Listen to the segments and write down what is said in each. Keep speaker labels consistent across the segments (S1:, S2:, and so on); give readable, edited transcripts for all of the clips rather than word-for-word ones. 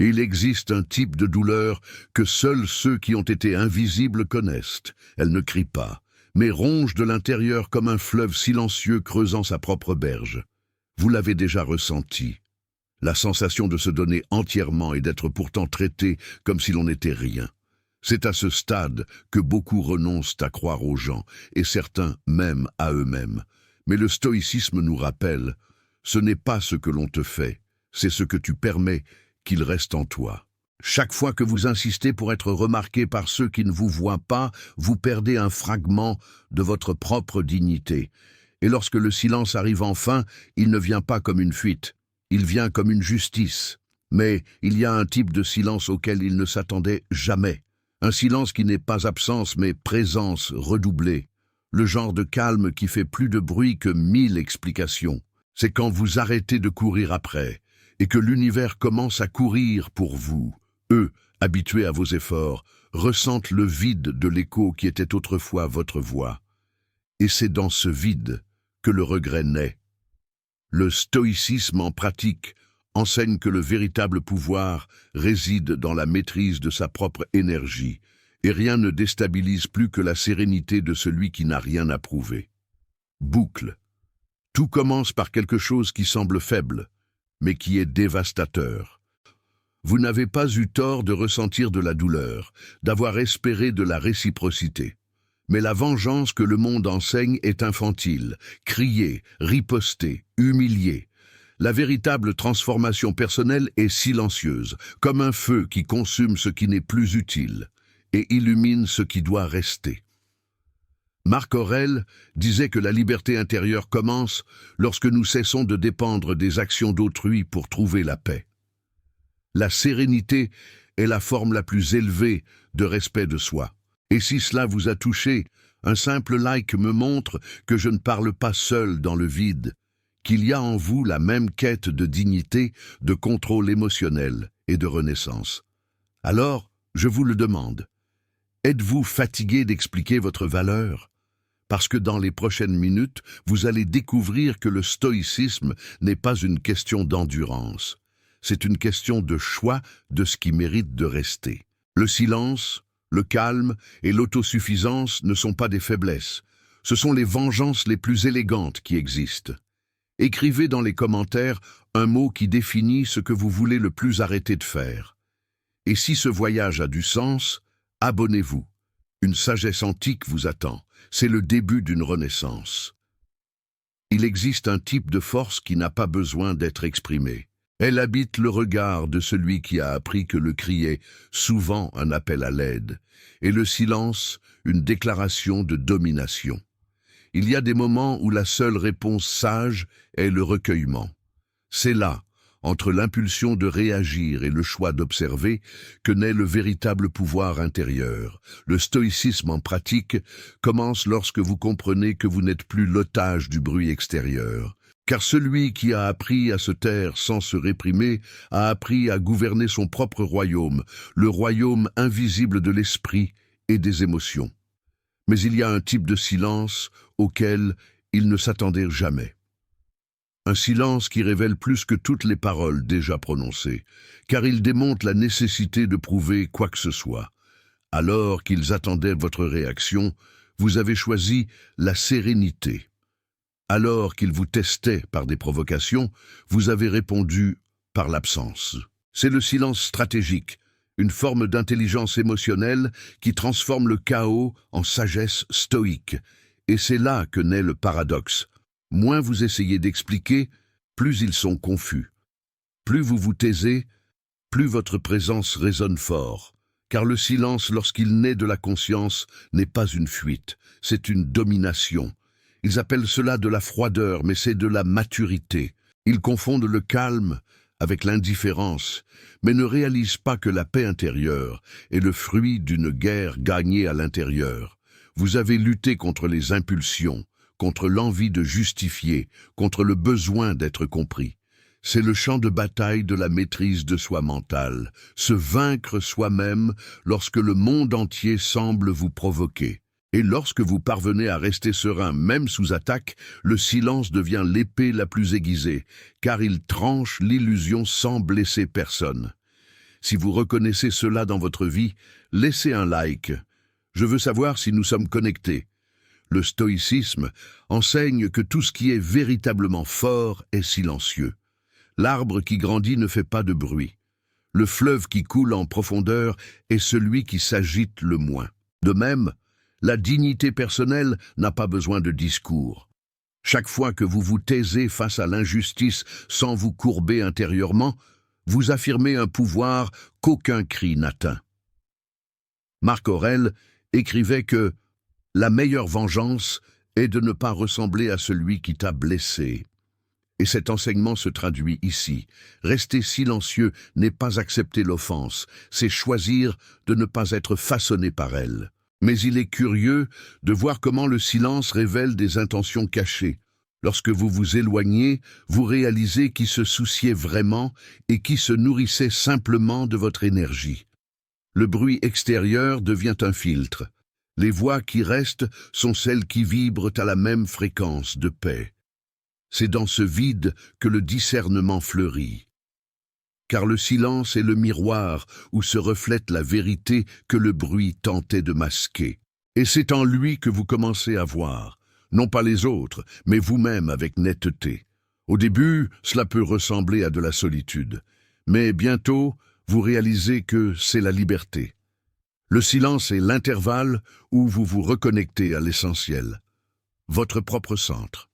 S1: Il existe un type de douleur que seuls ceux qui ont été invisibles connaissent. Elle ne crie pas, mais ronge de l'intérieur comme un fleuve silencieux creusant sa propre berge. Vous l'avez déjà ressenti. La sensation de se donner entièrement et d'être pourtant traité comme si l'on n'était rien. C'est à ce stade que beaucoup renoncent à croire aux gens, et certains même à eux-mêmes. Mais le stoïcisme nous rappelle, ce n'est pas ce que l'on te fait, c'est ce que tu permets qu'il reste en toi. Chaque fois que vous insistez pour être remarqué par ceux qui ne vous voient pas, vous perdez un fragment de votre propre dignité. Et lorsque le silence arrive enfin, il ne vient pas comme une fuite, il vient comme une justice. Mais il y a un type de silence auquel il ne s'attendait jamais. Un silence qui n'est pas absence mais présence redoublée. Le genre de calme qui fait plus de bruit que 1000 explications. C'est quand vous arrêtez de courir après et que l'univers commence à courir pour vous. Eux, habitués à vos efforts, ressentent le vide de l'écho qui était autrefois votre voix. Et c'est dans ce vide que le regret naît. Le stoïcisme en pratique enseigne que le véritable pouvoir réside dans la maîtrise de sa propre énergie, et rien ne déstabilise plus que la sérénité de celui qui n'a rien à prouver. Boucle. Tout commence par quelque chose qui semble faible, mais qui est dévastateur. Vous n'avez pas eu tort de ressentir de la douleur, d'avoir espéré de la réciprocité. Mais la vengeance que le monde enseigne est infantile, crier, riposter, humilier. La véritable transformation personnelle est silencieuse, comme un feu qui consume ce qui n'est plus utile et illumine ce qui doit rester. Marc Aurèle disait que la liberté intérieure commence lorsque nous cessons de dépendre des actions d'autrui pour trouver la paix. La sérénité est la forme la plus élevée de respect de soi. Et si cela vous a touché, un simple like me montre que je ne parle pas seul dans le vide, qu'il y a en vous la même quête de dignité, de contrôle émotionnel et de renaissance. Alors, je vous le demande, êtes-vous fatigué d'expliquer votre valeur? Parce que dans les prochaines minutes, vous allez découvrir que le stoïcisme n'est pas une question d'endurance. C'est une question de choix de ce qui mérite de rester. Le silence, le calme et l'autosuffisance ne sont pas des faiblesses. Ce sont les vengeances les plus élégantes qui existent. Écrivez dans les commentaires un mot qui définit ce que vous voulez le plus arrêter de faire. Et si ce voyage a du sens, abonnez-vous. Une sagesse antique vous attend. C'est le début d'une renaissance. Il existe un type de force qui n'a pas besoin d'être exprimée. Elle habite le regard de celui qui a appris que le cri est souvent un appel à l'aide, et le silence une déclaration de domination. Il y a des moments où la seule réponse sage est le recueillement. C'est là, entre l'impulsion de réagir et le choix d'observer, que naît le véritable pouvoir intérieur. Le stoïcisme en pratique commence lorsque vous comprenez que vous n'êtes plus l'otage du bruit extérieur. Car celui qui a appris à se taire sans se réprimer a appris à gouverner son propre royaume, le royaume invisible de l'esprit et des émotions. Mais il y a un type de silence auquel il ne s'attendait jamais. Un silence qui révèle plus que toutes les paroles déjà prononcées, car il démontre la nécessité de prouver quoi que ce soit. Alors qu'ils attendaient votre réaction, vous avez choisi la sérénité. Alors qu'ils vous testaient par des provocations, vous avez répondu par l'absence. C'est le silence stratégique, une forme d'intelligence émotionnelle qui transforme le chaos en sagesse stoïque. Et c'est là que naît le paradoxe. Moins vous essayez d'expliquer, plus ils sont confus. Plus vous vous taisez, plus votre présence résonne fort. Car le silence, lorsqu'il naît de la conscience, n'est pas une fuite, c'est une domination. Ils appellent cela de la froideur, mais c'est de la maturité. Ils confondent le calme avec l'indifférence, mais ne réalisent pas que la paix intérieure est le fruit d'une guerre gagnée à l'intérieur. Vous avez lutté contre les impulsions, contre l'envie de justifier, contre le besoin d'être compris. C'est le champ de bataille de la maîtrise de soi mentale, se vaincre soi-même lorsque le monde entier semble vous provoquer. Et lorsque vous parvenez à rester serein, même sous attaque, le silence devient l'épée la plus aiguisée, car il tranche l'illusion sans blesser personne. Si vous reconnaissez cela dans votre vie, laissez un like. Je veux savoir si nous sommes connectés. Le stoïcisme enseigne que tout ce qui est véritablement fort est silencieux. L'arbre qui grandit ne fait pas de bruit. Le fleuve qui coule en profondeur est celui qui s'agite le moins. De même, la dignité personnelle n'a pas besoin de discours. Chaque fois que vous vous taisez face à l'injustice sans vous courber intérieurement, vous affirmez un pouvoir qu'aucun cri n'atteint. Marc Aurèle écrivait que « La meilleure vengeance est de ne pas ressembler à celui qui t'a blessé ». Et cet enseignement se traduit ici. Rester silencieux n'est pas accepter l'offense, c'est choisir de ne pas être façonné par elle. Mais il est curieux de voir comment le silence révèle des intentions cachées. Lorsque vous vous éloignez, vous réalisez qui se souciait vraiment et qui se nourrissait simplement de votre énergie. Le bruit extérieur devient un filtre. Les voix qui restent sont celles qui vibrent à la même fréquence de paix. C'est dans ce vide que le discernement fleurit. Car le silence est le miroir où se reflète la vérité que le bruit tentait de masquer. Et c'est en lui que vous commencez à voir, non pas les autres, mais vous-même avec netteté. Au début, cela peut ressembler à de la solitude, mais bientôt, vous réalisez que c'est la liberté. Le silence est l'intervalle où vous vous reconnectez à l'essentiel, votre propre centre.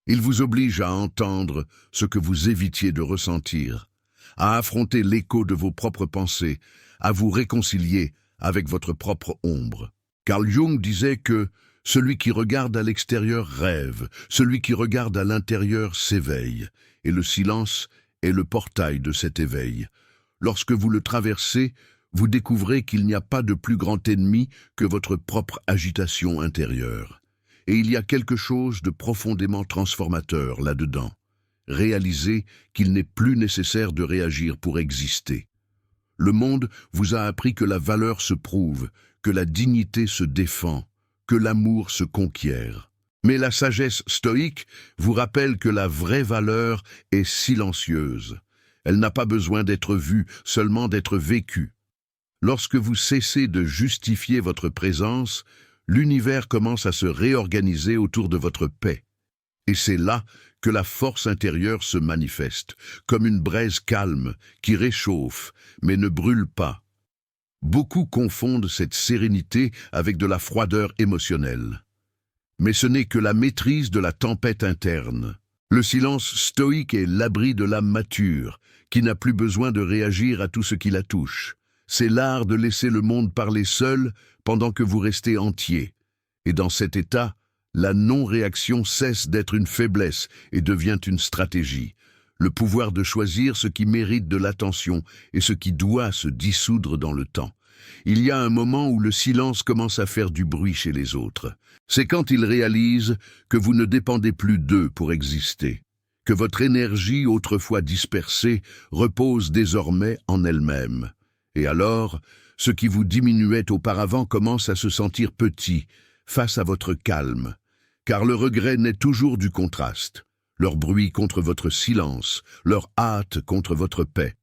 S1: Il vous oblige à entendre ce que vous évitiez de ressentir, à affronter l'écho de vos propres pensées, à vous réconcilier avec votre propre ombre. Carl Jung disait que celui qui regarde à l'extérieur rêve, celui qui regarde à l'intérieur s'éveille, et le silence est le portail de cet éveil. Lorsque vous le traversez, vous découvrez qu'il n'y a pas de plus grand ennemi que votre propre agitation intérieure. Et il y a quelque chose de profondément transformateur là-dedans. Réalisez qu'il n'est plus nécessaire de réagir pour exister. Le monde vous a appris que la valeur se prouve, que la dignité se défend, que l'amour se conquiert. Mais la sagesse stoïque vous rappelle que la vraie valeur est silencieuse. Elle n'a pas besoin d'être vue, seulement d'être vécue. Lorsque vous cessez de justifier votre présence, l'univers commence à se réorganiser autour de votre paix. Et c'est là que la force intérieure se manifeste, comme une braise calme qui réchauffe, mais ne brûle pas. Beaucoup confondent cette sérénité avec de la froideur émotionnelle. Mais ce n'est que la maîtrise de la tempête interne. Le silence stoïque est l'abri de l'âme mature, qui n'a plus besoin de réagir à tout ce qui la touche. C'est l'art de laisser le monde parler seul pendant que vous restez entier. Et dans cet état, la non-réaction cesse d'être une faiblesse et devient une stratégie. Le pouvoir de choisir ce qui mérite de l'attention et ce qui doit se dissoudre dans le temps. Il y a un moment où le silence commence à faire du bruit chez les autres. C'est quand ils réalisent que vous ne dépendez plus d'eux pour exister, que votre énergie autrefois dispersée repose désormais en elle-même. Et alors, ce qui vous diminuait auparavant commence à se sentir petit face à votre calme, car le regret naît toujours du contraste, leur bruit contre votre silence, leur hâte contre votre paix.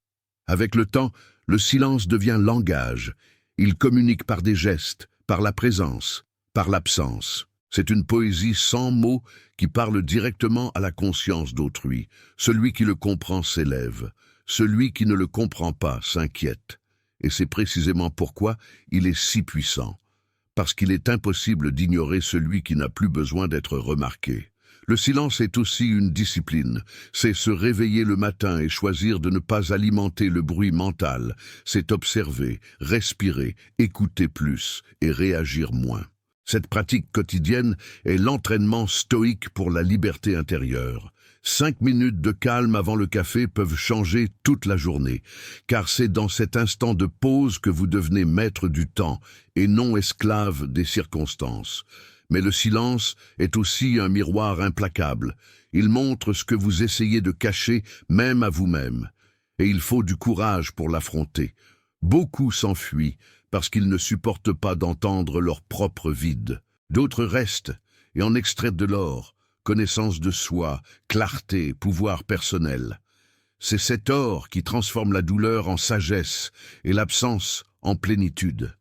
S1: Avec le temps, le silence devient langage. Il communique par des gestes, par la présence, par l'absence. C'est une poésie sans mots qui parle directement à la conscience d'autrui. Celui qui le comprend s'élève, celui qui ne le comprend pas s'inquiète. Et c'est précisément pourquoi il est si puissant, parce qu'il est impossible d'ignorer celui qui n'a plus besoin d'être remarqué. Le silence est aussi une discipline, c'est se réveiller le matin et choisir de ne pas alimenter le bruit mental, c'est observer, respirer, écouter plus et réagir moins. Cette pratique quotidienne est l'entraînement stoïque pour la liberté intérieure. 5 minutes de calme avant le café peuvent changer toute la journée, car c'est dans cet instant de pause que vous devenez maître du temps et non esclave des circonstances. Mais le silence est aussi un miroir implacable. Il montre ce que vous essayez de cacher, même à vous-même. Et il faut du courage pour l'affronter. Beaucoup s'enfuient parce qu'ils ne supportent pas d'entendre leur propre vide. D'autres restent et en extraient de l'or, connaissance de soi, clarté, pouvoir personnel. C'est cet or qui transforme la douleur en sagesse et l'absence en plénitude.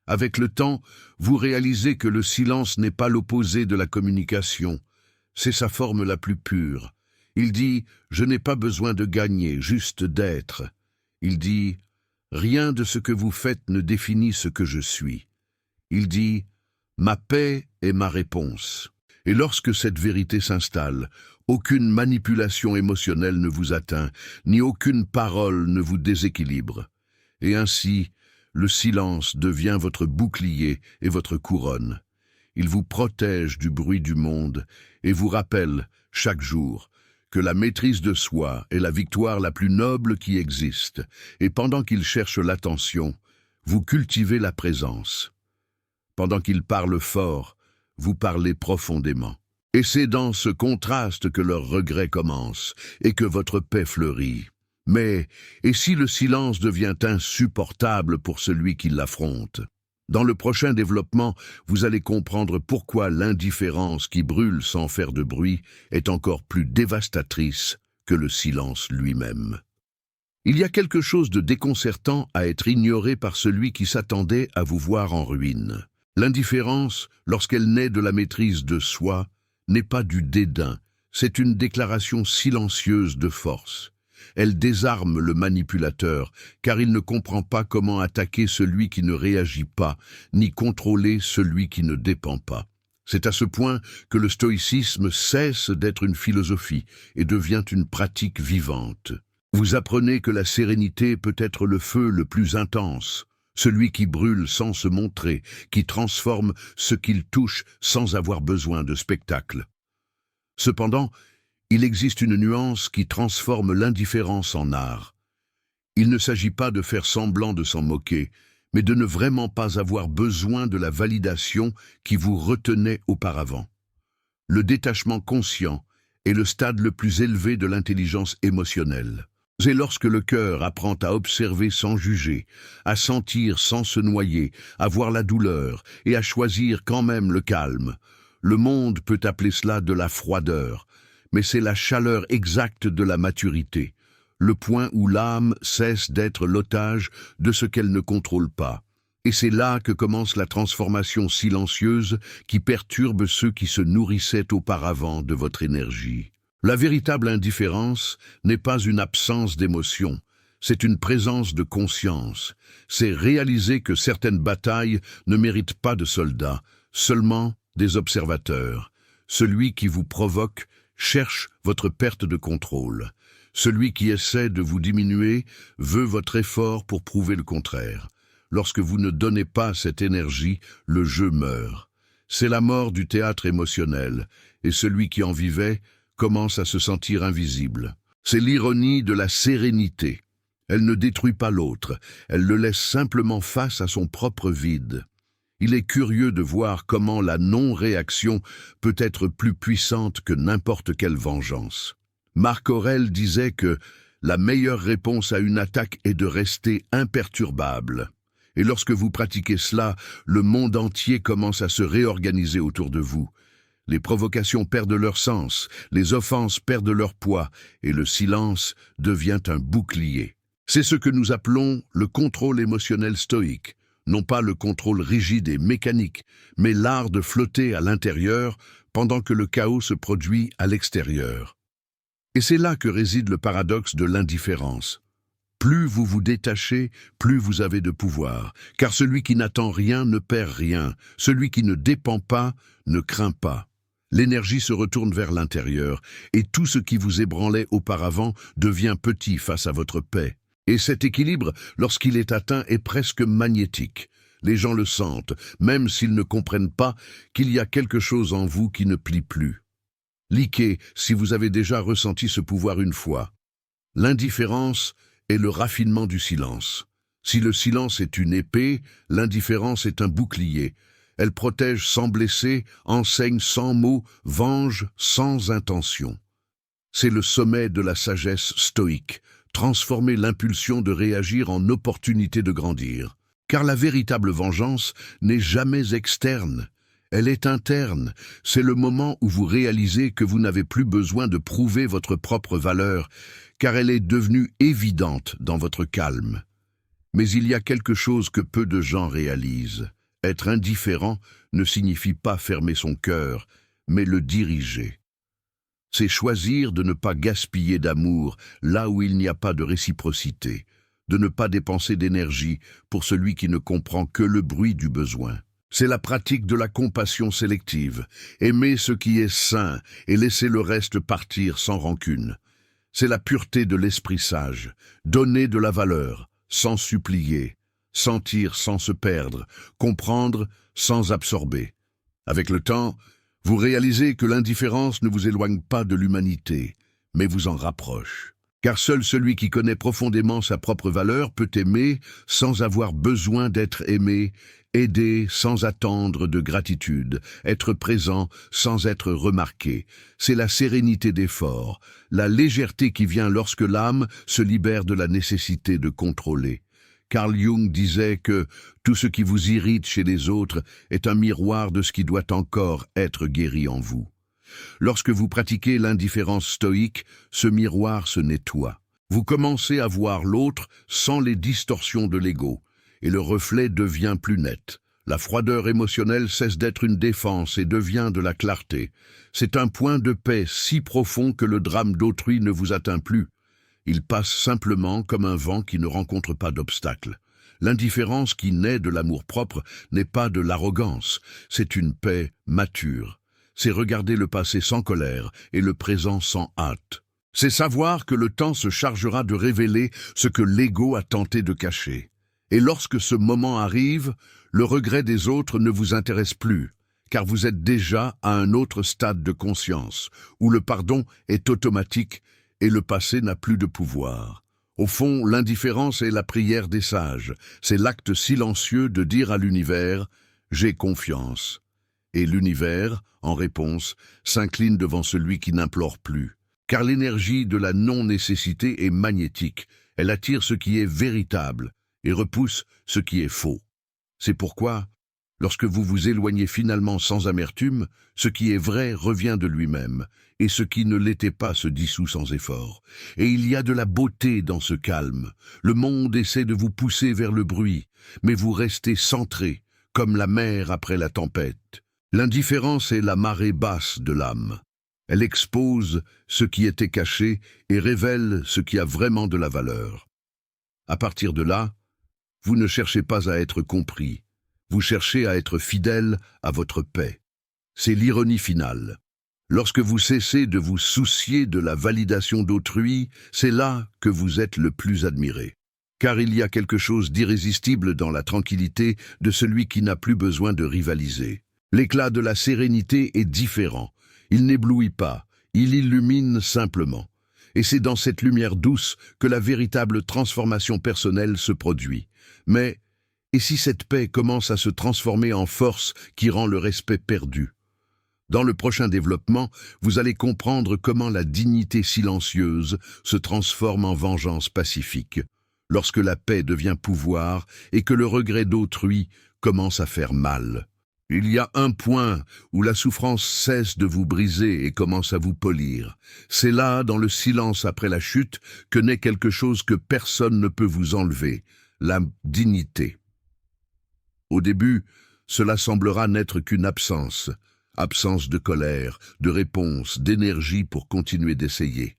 S1: Avec le temps, vous réalisez que le silence n'est pas l'opposé de la communication, c'est sa forme la plus pure. Il dit « Je n'ai pas besoin de gagner, juste d'être ». Il dit « Rien de ce que vous faites ne définit ce que je suis ». Il dit « Ma paix est ma réponse ». Et lorsque cette vérité s'installe, aucune manipulation émotionnelle ne vous atteint, ni aucune parole ne vous déséquilibre. Et ainsi, le silence devient votre bouclier et votre couronne. Il vous protège du bruit du monde et vous rappelle, chaque jour, que la maîtrise de soi est la victoire la plus noble qui existe, et pendant qu'il cherche l'attention, vous cultivez la présence. Pendant qu'il parle fort, vous parlez profondément. Et c'est dans ce contraste que leur regret commence et que votre paix fleurit. Mais, et si le silence devient insupportable pour celui qui l'affronte? Dans le prochain développement, vous allez comprendre pourquoi l'indifférence qui brûle sans faire de bruit est encore plus dévastatrice que le silence lui-même. Il y a quelque chose de déconcertant à être ignoré par celui qui s'attendait à vous voir en ruine. L'indifférence, lorsqu'elle naît de la maîtrise de soi, n'est pas du dédain, c'est une déclaration silencieuse de force. Elle désarme le manipulateur, car il ne comprend pas comment attaquer celui qui ne réagit pas, ni contrôler celui qui ne dépend pas. C'est à ce point que le stoïcisme cesse d'être une philosophie et devient une pratique vivante. Vous apprenez que la sérénité peut être le feu le plus intense, celui qui brûle sans se montrer, qui transforme ce qu'il touche sans avoir besoin de spectacle. Cependant, il existe une nuance qui transforme l'indifférence en art. Il ne s'agit pas de faire semblant de s'en moquer, mais de ne vraiment pas avoir besoin de la validation qui vous retenait auparavant. Le détachement conscient est le stade le plus élevé de l'intelligence émotionnelle. C'est lorsque le cœur apprend à observer sans juger, à sentir sans se noyer, à voir la douleur et à choisir quand même le calme. Le monde peut appeler cela de la froideur, mais c'est la chaleur exacte de la maturité, le point où l'âme cesse d'être l'otage de ce qu'elle ne contrôle pas. Et c'est là que commence la transformation silencieuse qui perturbe ceux qui se nourrissaient auparavant de votre énergie. La véritable indifférence n'est pas une absence d'émotion, c'est une présence de conscience. C'est réaliser que certaines batailles ne méritent pas de soldats, seulement des observateurs. Celui qui vous provoque cherche votre perte de contrôle. Celui qui essaie de vous diminuer veut votre effort pour prouver le contraire. Lorsque vous ne donnez pas cette énergie, le jeu meurt. C'est la mort du théâtre émotionnel, et celui qui en vivait commence à se sentir invisible. C'est l'ironie de la sérénité. Elle ne détruit pas l'autre, elle le laisse simplement face à son propre vide. Il est curieux de voir comment la non-réaction peut être plus puissante que n'importe quelle vengeance. Marc Aurèle disait que la meilleure réponse à une attaque est de rester imperturbable. Et lorsque vous pratiquez cela, le monde entier commence à se réorganiser autour de vous. Les provocations perdent leur sens, les offenses perdent leur poids, et le silence devient un bouclier. C'est ce que nous appelons le contrôle émotionnel stoïque, non pas le contrôle rigide et mécanique, mais l'art de flotter à l'intérieur pendant que le chaos se produit à l'extérieur. Et c'est là que réside le paradoxe de l'indifférence. Plus vous vous détachez, plus vous avez de pouvoir, car celui qui n'attend rien ne perd rien, celui qui ne dépend pas ne craint pas. L'énergie se retourne vers l'intérieur, et tout ce qui vous ébranlait auparavant devient petit face à votre paix. Et cet équilibre, lorsqu'il est atteint, est presque magnétique. Les gens le sentent, même s'ils ne comprennent pas qu'il y a quelque chose en vous qui ne plie plus. Liquez si vous avez déjà ressenti ce pouvoir une fois. L'indifférence est le raffinement du silence. Si le silence est une épée, l'indifférence est un bouclier. Elle protège sans blesser, enseigne sans mots, venge sans intention. C'est le sommet de la sagesse stoïque, transformer l'impulsion de réagir en opportunité de grandir. Car la véritable vengeance n'est jamais externe, Elle est interne. C'est le moment où vous réalisez que vous n'avez plus besoin de prouver votre propre valeur, car elle est devenue évidente dans votre calme. Mais il y a quelque chose que peu de gens réalisent. Être indifférent ne signifie pas fermer son cœur, mais le diriger. C'est choisir de ne pas gaspiller d'amour là où il n'y a pas de réciprocité, de ne pas dépenser d'énergie pour celui qui ne comprend que le bruit du besoin. C'est la pratique de la compassion sélective, aimer ce qui est sain et laisser le reste partir sans rancune. C'est la pureté de l'esprit sage, donner de la valeur, sans supplier, sentir sans se perdre, comprendre sans absorber. Avec le temps, vous réalisez que l'indifférence ne vous éloigne pas de l'humanité, mais vous en rapproche. Car seul celui qui connaît profondément sa propre valeur peut aimer sans avoir besoin d'être aimé, aider sans attendre de gratitude, être présent sans être remarqué. C'est la sérénité des forts, la légèreté qui vient lorsque l'âme se libère de la nécessité de contrôler. Carl Jung disait que tout ce qui vous irrite chez les autres est un miroir de ce qui doit encore être guéri en vous. Lorsque vous pratiquez l'indifférence stoïque, ce miroir se nettoie. Vous commencez à voir l'autre sans les distorsions de l'ego, et le reflet devient plus net. La froideur émotionnelle cesse d'être une défense et devient de la clarté. C'est un point de paix si profond que le drame d'autrui ne vous atteint plus. Il passe simplement comme un vent qui ne rencontre pas d'obstacle. L'indifférence qui naît de l'amour-propre n'est pas de l'arrogance, c'est une paix mature. C'est regarder le passé sans colère et le présent sans hâte. C'est savoir que le temps se chargera de révéler ce que l'ego a tenté de cacher. Et lorsque ce moment arrive, le regret des autres ne vous intéresse plus, car vous êtes déjà à un autre stade de conscience, où le pardon est automatique et le passé n'a plus de pouvoir. Au fond, l'indifférence est la prière des sages. C'est l'acte silencieux de dire à l'univers « j'ai confiance ». Et l'univers, en réponse, s'incline devant celui qui n'implore plus. Car l'énergie de la non-nécessité est magnétique. Elle attire ce qui est véritable et repousse ce qui est faux. C'est pourquoi, lorsque vous vous éloignez finalement sans amertume, ce qui est vrai revient de lui-même, et ce qui ne l'était pas se dissout sans effort. Et il y a de la beauté dans ce calme. Le monde essaie de vous pousser vers le bruit, mais vous restez centré, comme la mer après la tempête. L'indifférence est la marée basse de l'âme. Elle expose ce qui était caché et révèle ce qui a vraiment de la valeur. À partir de là, vous ne cherchez pas à être compris. Vous cherchez à être fidèle à votre paix. C'est l'ironie finale. Lorsque vous cessez de vous soucier de la validation d'autrui, c'est là que vous êtes le plus admiré. Car il y a quelque chose d'irrésistible dans la tranquillité de celui qui n'a plus besoin de rivaliser. L'éclat de la sérénité est différent. Il n'éblouit pas, il illumine simplement. Et c'est dans cette lumière douce que la véritable transformation personnelle se produit. Mais, et si cette paix commence à se transformer en force qui rend le respect perdu? Dans le prochain développement, vous allez comprendre comment la dignité silencieuse se transforme en vengeance pacifique, lorsque la paix devient pouvoir et que le regret d'autrui commence à faire mal. Il y a un point où la souffrance cesse de vous briser et commence à vous polir. C'est là, dans le silence après la chute, que naît quelque chose que personne ne peut vous enlever, la dignité. Au début, cela semblera n'être qu'une absence de colère, de réponse, d'énergie pour continuer d'essayer.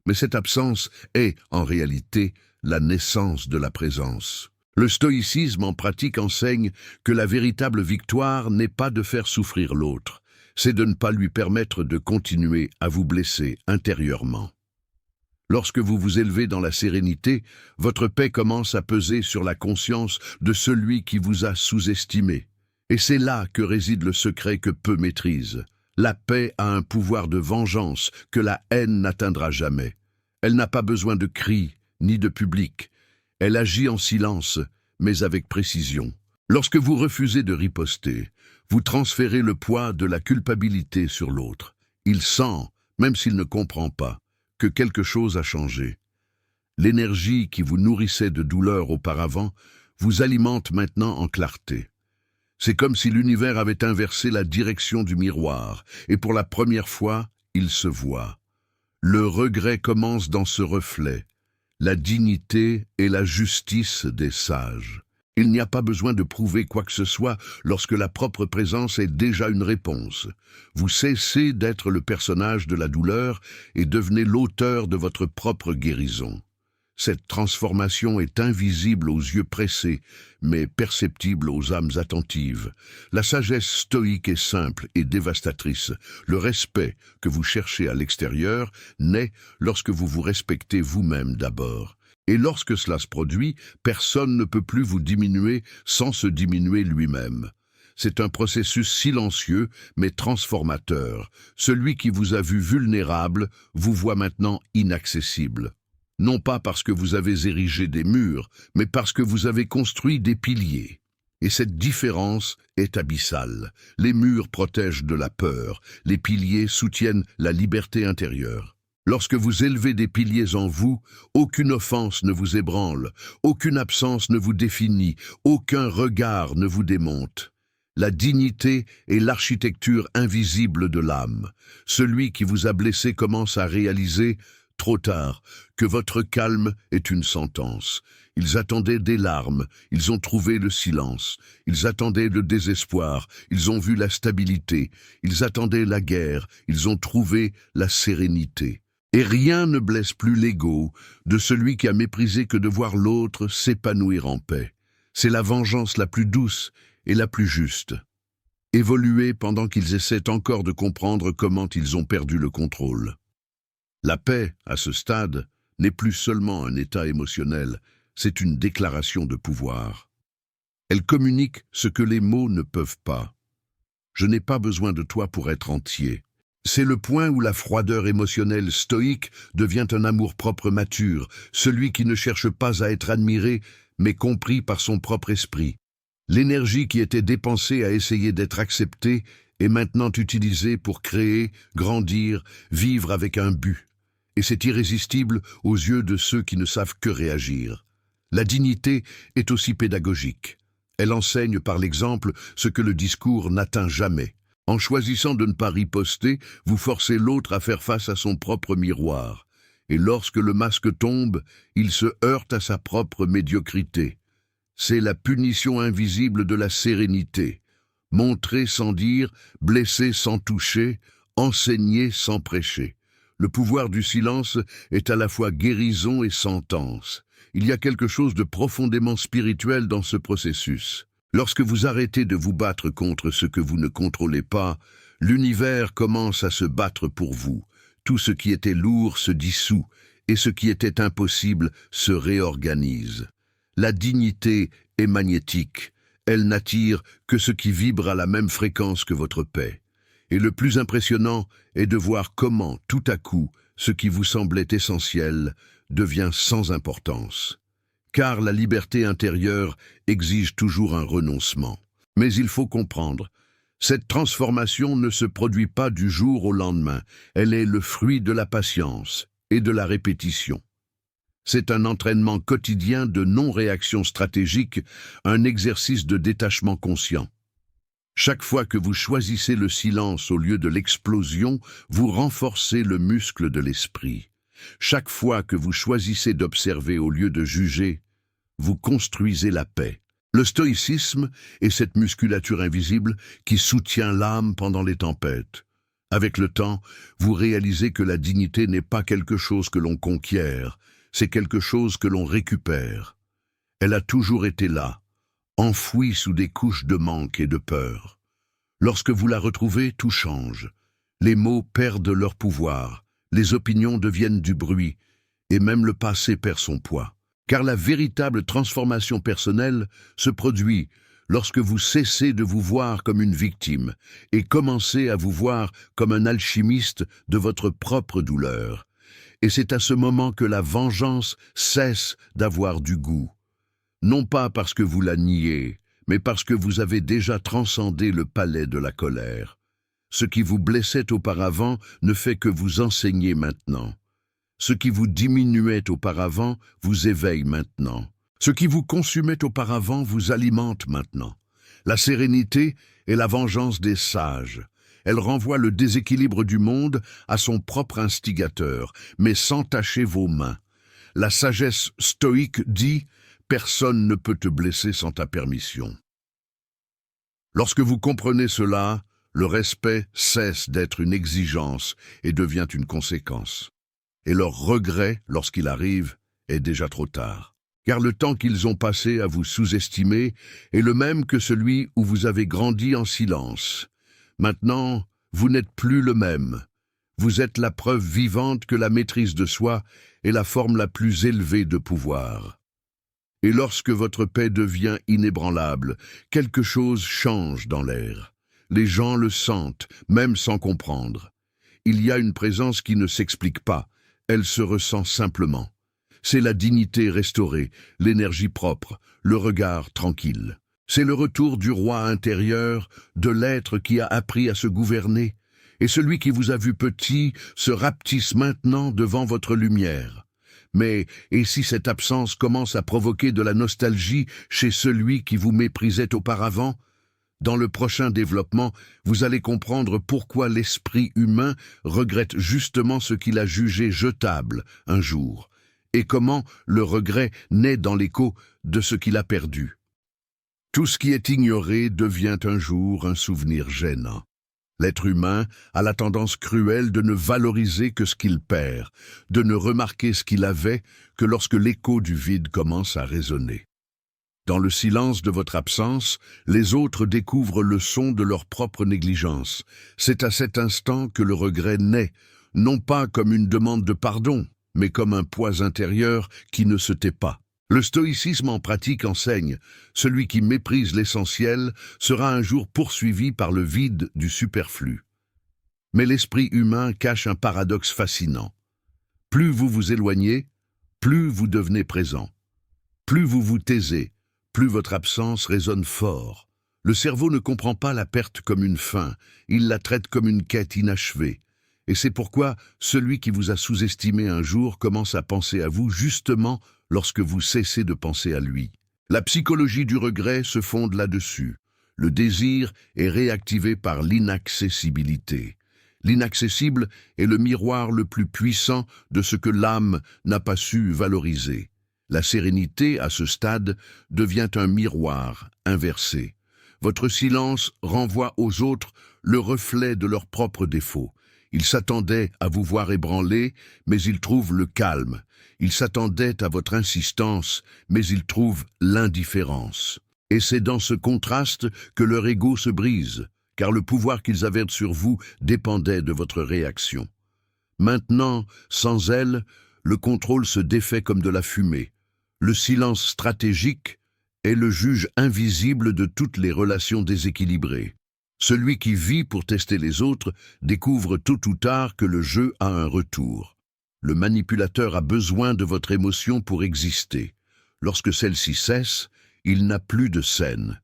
S1: Mais cette absence est, en réalité, la naissance de la présence. Le stoïcisme en pratique enseigne que la véritable victoire n'est pas de faire souffrir l'autre, c'est de ne pas lui permettre de continuer à vous blesser intérieurement. Lorsque vous vous élevez dans la sérénité, votre paix commence à peser sur la conscience de celui qui vous a sous-estimé. Et c'est là que réside le secret que peu maîtrisent. La paix a un pouvoir de vengeance que la haine n'atteindra jamais. Elle n'a pas besoin de cris ni de public. Elle agit en silence, mais avec précision. Lorsque vous refusez de riposter, vous transférez le poids de la culpabilité sur l'autre. Il sent, même s'il ne comprend pas, que quelque chose a changé. L'énergie qui vous nourrissait de douleur auparavant vous alimente maintenant en clarté. C'est comme si l'univers avait inversé la direction du miroir, et pour la première fois, il se voit. Le regret commence dans ce reflet, la dignité et la justice des sages. Il n'y a pas besoin de prouver quoi que ce soit lorsque la propre présence est déjà une réponse. Vous cessez d'être le personnage de la douleur et devenez l'auteur de votre propre guérison. Cette transformation est invisible aux yeux pressés, mais perceptible aux âmes attentives. La sagesse stoïque est simple et dévastatrice. Le respect que vous cherchez à l'extérieur naît lorsque vous vous respectez vous-même d'abord. Et lorsque cela se produit, personne ne peut plus vous diminuer sans se diminuer lui-même. C'est un processus silencieux mais transformateur. Celui qui vous a vu vulnérable vous voit maintenant inaccessible. Non pas parce que vous avez érigé des murs, mais parce que vous avez construit des piliers. Et cette différence est abyssale. Les murs protègent de la peur, les piliers soutiennent la liberté intérieure. Lorsque vous élevez des piliers en vous, aucune offense ne vous ébranle, aucune absence ne vous définit, aucun regard ne vous démonte. La dignité est l'architecture invisible de l'âme. Celui qui vous a blessé commence à réaliser, trop tard, que votre calme est une sentence. Ils attendaient des larmes, ils ont trouvé le silence. Ils attendaient le désespoir, ils ont vu la stabilité. Ils attendaient la guerre, ils ont trouvé la sérénité. Et rien ne blesse plus l'ego de celui qui a méprisé que de voir l'autre s'épanouir en paix. C'est la vengeance la plus douce et la plus juste. Évoluer pendant qu'ils essaient encore de comprendre comment ils ont perdu le contrôle. La paix, à ce stade, n'est plus seulement un état émotionnel, c'est une déclaration de pouvoir. Elle communique ce que les mots ne peuvent pas. Je n'ai pas besoin de toi pour être entier. C'est le point où la froideur émotionnelle stoïque devient un amour-propre mature, celui qui ne cherche pas à être admiré, mais compris par son propre esprit. L'énergie qui était dépensée à essayer d'être acceptée est maintenant utilisée pour créer, grandir, vivre avec un but. Et c'est irrésistible aux yeux de ceux qui ne savent que réagir. La dignité est aussi pédagogique. Elle enseigne par l'exemple ce que le discours n'atteint jamais. En choisissant de ne pas riposter, vous forcez l'autre à faire face à son propre miroir. Et lorsque le masque tombe, il se heurte à sa propre médiocrité. C'est la punition invisible de la sérénité. Montrer sans dire, blesser sans toucher, enseigner sans prêcher. Le pouvoir du silence est à la fois guérison et sentence. Il y a quelque chose de profondément spirituel dans ce processus. Lorsque vous arrêtez de vous battre contre ce que vous ne contrôlez pas, l'univers commence à se battre pour vous. Tout ce qui était lourd se dissout, et ce qui était impossible se réorganise. La dignité est magnétique. Elle n'attire que ce qui vibre à la même fréquence que votre paix. Et le plus impressionnant est de voir comment, tout à coup, ce qui vous semblait essentiel devient sans importance. Car la liberté intérieure exige toujours un renoncement. Mais il faut comprendre, cette transformation ne se produit pas du jour au lendemain. Elle est le fruit de la patience et de la répétition. C'est un entraînement quotidien de non-réaction stratégique, un exercice de détachement conscient. Chaque fois que vous choisissez le silence au lieu de l'explosion, vous renforcez le muscle de l'esprit. Chaque fois que vous choisissez d'observer au lieu de juger, vous construisez la paix. Le stoïcisme est cette musculature invisible qui soutient l'âme pendant les tempêtes. Avec le temps, vous réalisez que la dignité n'est pas quelque chose que l'on conquiert, c'est quelque chose que l'on récupère. Elle a toujours été là, enfouie sous des couches de manque et de peur. Lorsque vous la retrouvez, tout change. Les mots perdent leur pouvoir, les opinions deviennent du bruit, et même le passé perd son poids. Car la véritable transformation personnelle se produit lorsque vous cessez de vous voir comme une victime et commencez à vous voir comme un alchimiste de votre propre douleur. Et c'est à ce moment que la vengeance cesse d'avoir du goût. Non pas parce que vous la niez, mais parce que vous avez déjà transcendé le palais de la colère. Ce qui vous blessait auparavant ne fait que vous enseigner maintenant. Ce qui vous diminuait auparavant vous éveille maintenant. Ce qui vous consumait auparavant vous alimente maintenant. La sérénité est la vengeance des sages. Elle renvoie le déséquilibre du monde à son propre instigateur, mais sans tacher vos mains. La sagesse stoïque dit « Personne ne peut te blesser sans ta permission ». Lorsque vous comprenez cela, le respect cesse d'être une exigence et devient une conséquence. Et leur regret, lorsqu'il arrive, est déjà trop tard. Car le temps qu'ils ont passé à vous sous-estimer est le même que celui où vous avez grandi en silence. Maintenant, vous n'êtes plus le même. Vous êtes la preuve vivante que la maîtrise de soi est la forme la plus élevée de pouvoir. Et lorsque votre paix devient inébranlable, quelque chose change dans l'air. Les gens le sentent, même sans comprendre. Il y a une présence qui ne s'explique pas, elle se ressent simplement. C'est la dignité restaurée, l'énergie propre, le regard tranquille. C'est le retour du roi intérieur, de l'être qui a appris à se gouverner. Et celui qui vous a vu petit se rapetisse maintenant devant votre lumière. Mais, et si cette absence commence à provoquer de la nostalgie chez celui qui vous méprisait auparavant? Dans le prochain développement, vous allez comprendre pourquoi l'esprit humain regrette justement ce qu'il a jugé jetable un jour, et comment le regret naît dans l'écho de ce qu'il a perdu. Tout ce qui est ignoré devient un jour un souvenir gênant. L'être humain a la tendance cruelle de ne valoriser que ce qu'il perd, de ne remarquer ce qu'il avait que lorsque l'écho du vide commence à résonner. Dans le silence de votre absence, les autres découvrent le son de leur propre négligence. C'est à cet instant que le regret naît, non pas comme une demande de pardon, mais comme un poids intérieur qui ne se tait pas. Le stoïcisme en pratique enseigne, celui qui méprise l'essentiel sera un jour poursuivi par le vide du superflu. Mais l'esprit humain cache un paradoxe fascinant. Plus vous vous éloignez, plus vous devenez présent. Plus vous vous taisez, plus votre absence résonne fort. Le cerveau ne comprend pas la perte comme une fin, il la traite comme une quête inachevée. Et c'est pourquoi celui qui vous a sous-estimé un jour commence à penser à vous justement lorsque vous cessez de penser à lui. La psychologie du regret se fonde là-dessus. Le désir est réactivé par l'inaccessibilité. L'inaccessible est le miroir le plus puissant de ce que l'âme n'a pas su valoriser. La sérénité, à ce stade, devient un miroir inversé. Votre silence renvoie aux autres le reflet de leurs propres défauts. Ils s'attendaient à vous voir ébranlé, mais ils trouvent le calme. Ils s'attendaient à votre insistance, mais ils trouvent l'indifférence. Et c'est dans ce contraste que leur ego se brise, car le pouvoir qu'ils avaient sur vous dépendait de votre réaction. Maintenant, sans elle, le contrôle se défait comme de la fumée. Le silence stratégique est le juge invisible de toutes les relations déséquilibrées. Celui qui vit pour tester les autres découvre tôt ou tard que le jeu a un retour. Le manipulateur a besoin de votre émotion pour exister. Lorsque celle-ci cesse, il n'a plus de scène.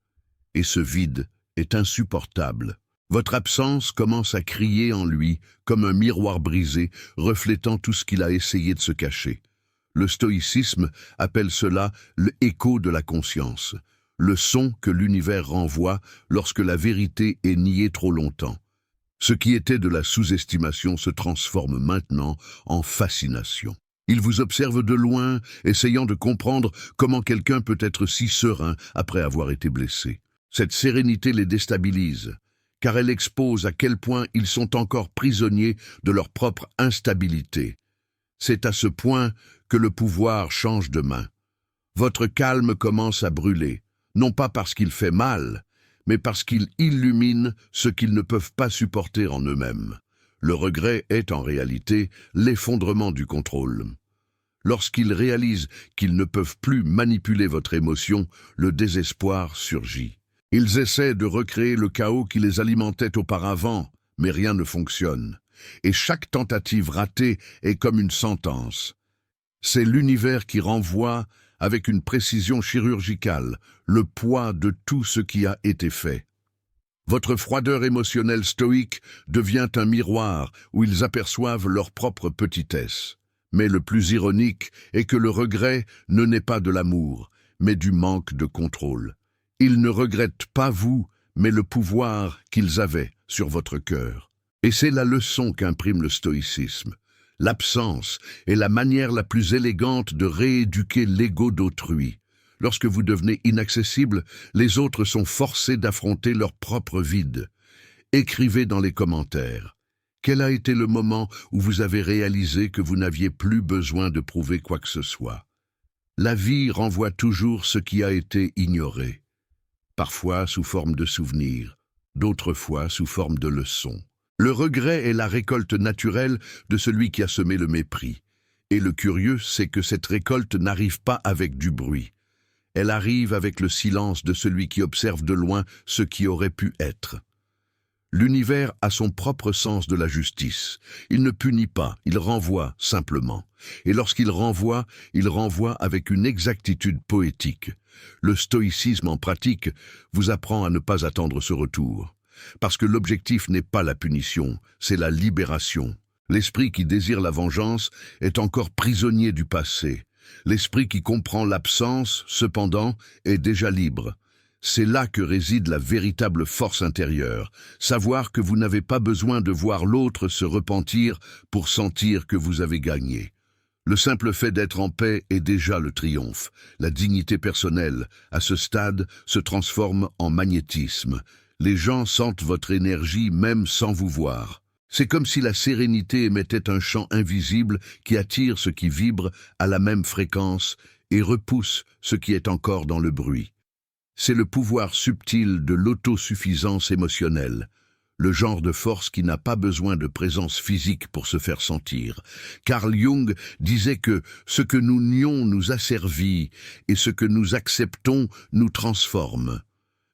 S1: Et ce vide est insupportable. Votre absence commence à crier en lui comme un miroir brisé, reflétant tout ce qu'il a essayé de se cacher. Le stoïcisme appelle cela l'écho de la conscience, le son que l'univers renvoie lorsque la vérité est niée trop longtemps. Ce qui était de la sous-estimation se transforme maintenant en fascination. Il vous observe de loin, essayant de comprendre comment quelqu'un peut être si serein après avoir été blessé. Cette sérénité les déstabilise, car elle expose à quel point ils sont encore prisonniers de leur propre instabilité. C'est à ce point que le pouvoir change de main. Votre calme commence à brûler, non pas parce qu'il fait mal, mais parce qu'il illumine ce qu'ils ne peuvent pas supporter en eux-mêmes. Le regret est en réalité l'effondrement du contrôle. Lorsqu'ils réalisent qu'ils ne peuvent plus manipuler votre émotion, le désespoir surgit. Ils essaient de recréer le chaos qui les alimentait auparavant, mais rien ne fonctionne. Et chaque tentative ratée est comme une sentence. C'est l'univers qui renvoie, avec une précision chirurgicale, le poids de tout ce qui a été fait. Votre froideur émotionnelle stoïque devient un miroir où ils aperçoivent leur propre petitesse. Mais le plus ironique est que le regret ne naît pas de l'amour, mais du manque de contrôle. Ils ne regrettent pas vous, mais le pouvoir qu'ils avaient sur votre cœur. Et c'est la leçon qu'imprime le stoïcisme. L'absence est la manière la plus élégante de rééduquer l'ego d'autrui. Lorsque vous devenez inaccessible, les autres sont forcés d'affronter leur propre vide. Écrivez dans les commentaires. Quel a été le moment où vous avez réalisé que vous n'aviez plus besoin de prouver quoi que ce soit? La vie renvoie toujours ce qui a été ignoré. Parfois sous forme de souvenirs, d'autres fois sous forme de leçons. Le regret est la récolte naturelle de celui qui a semé le mépris. Et le curieux, c'est que cette récolte n'arrive pas avec du bruit. Elle arrive avec le silence de celui qui observe de loin ce qui aurait pu être. L'univers a son propre sens de la justice. Il ne punit pas, il renvoie simplement. Et lorsqu'il renvoie avec une exactitude poétique. Le stoïcisme en pratique vous apprend à ne pas attendre ce retour. Parce que l'objectif n'est pas la punition, c'est la libération. L'esprit qui désire la vengeance est encore prisonnier du passé. L'esprit qui comprend l'absence, cependant, est déjà libre. C'est là que réside la véritable force intérieure, savoir que vous n'avez pas besoin de voir l'autre se repentir pour sentir que vous avez gagné. Le simple fait d'être en paix est déjà le triomphe. La dignité personnelle, à ce stade, se transforme en magnétisme. Les gens sentent votre énergie même sans vous voir. C'est comme si la sérénité émettait un champ invisible qui attire ce qui vibre à la même fréquence et repousse ce qui est encore dans le bruit. C'est le pouvoir subtil de l'autosuffisance émotionnelle, le genre de force qui n'a pas besoin de présence physique pour se faire sentir. Carl Jung disait que ce que nous nions nous asservit et ce que nous acceptons nous transforme.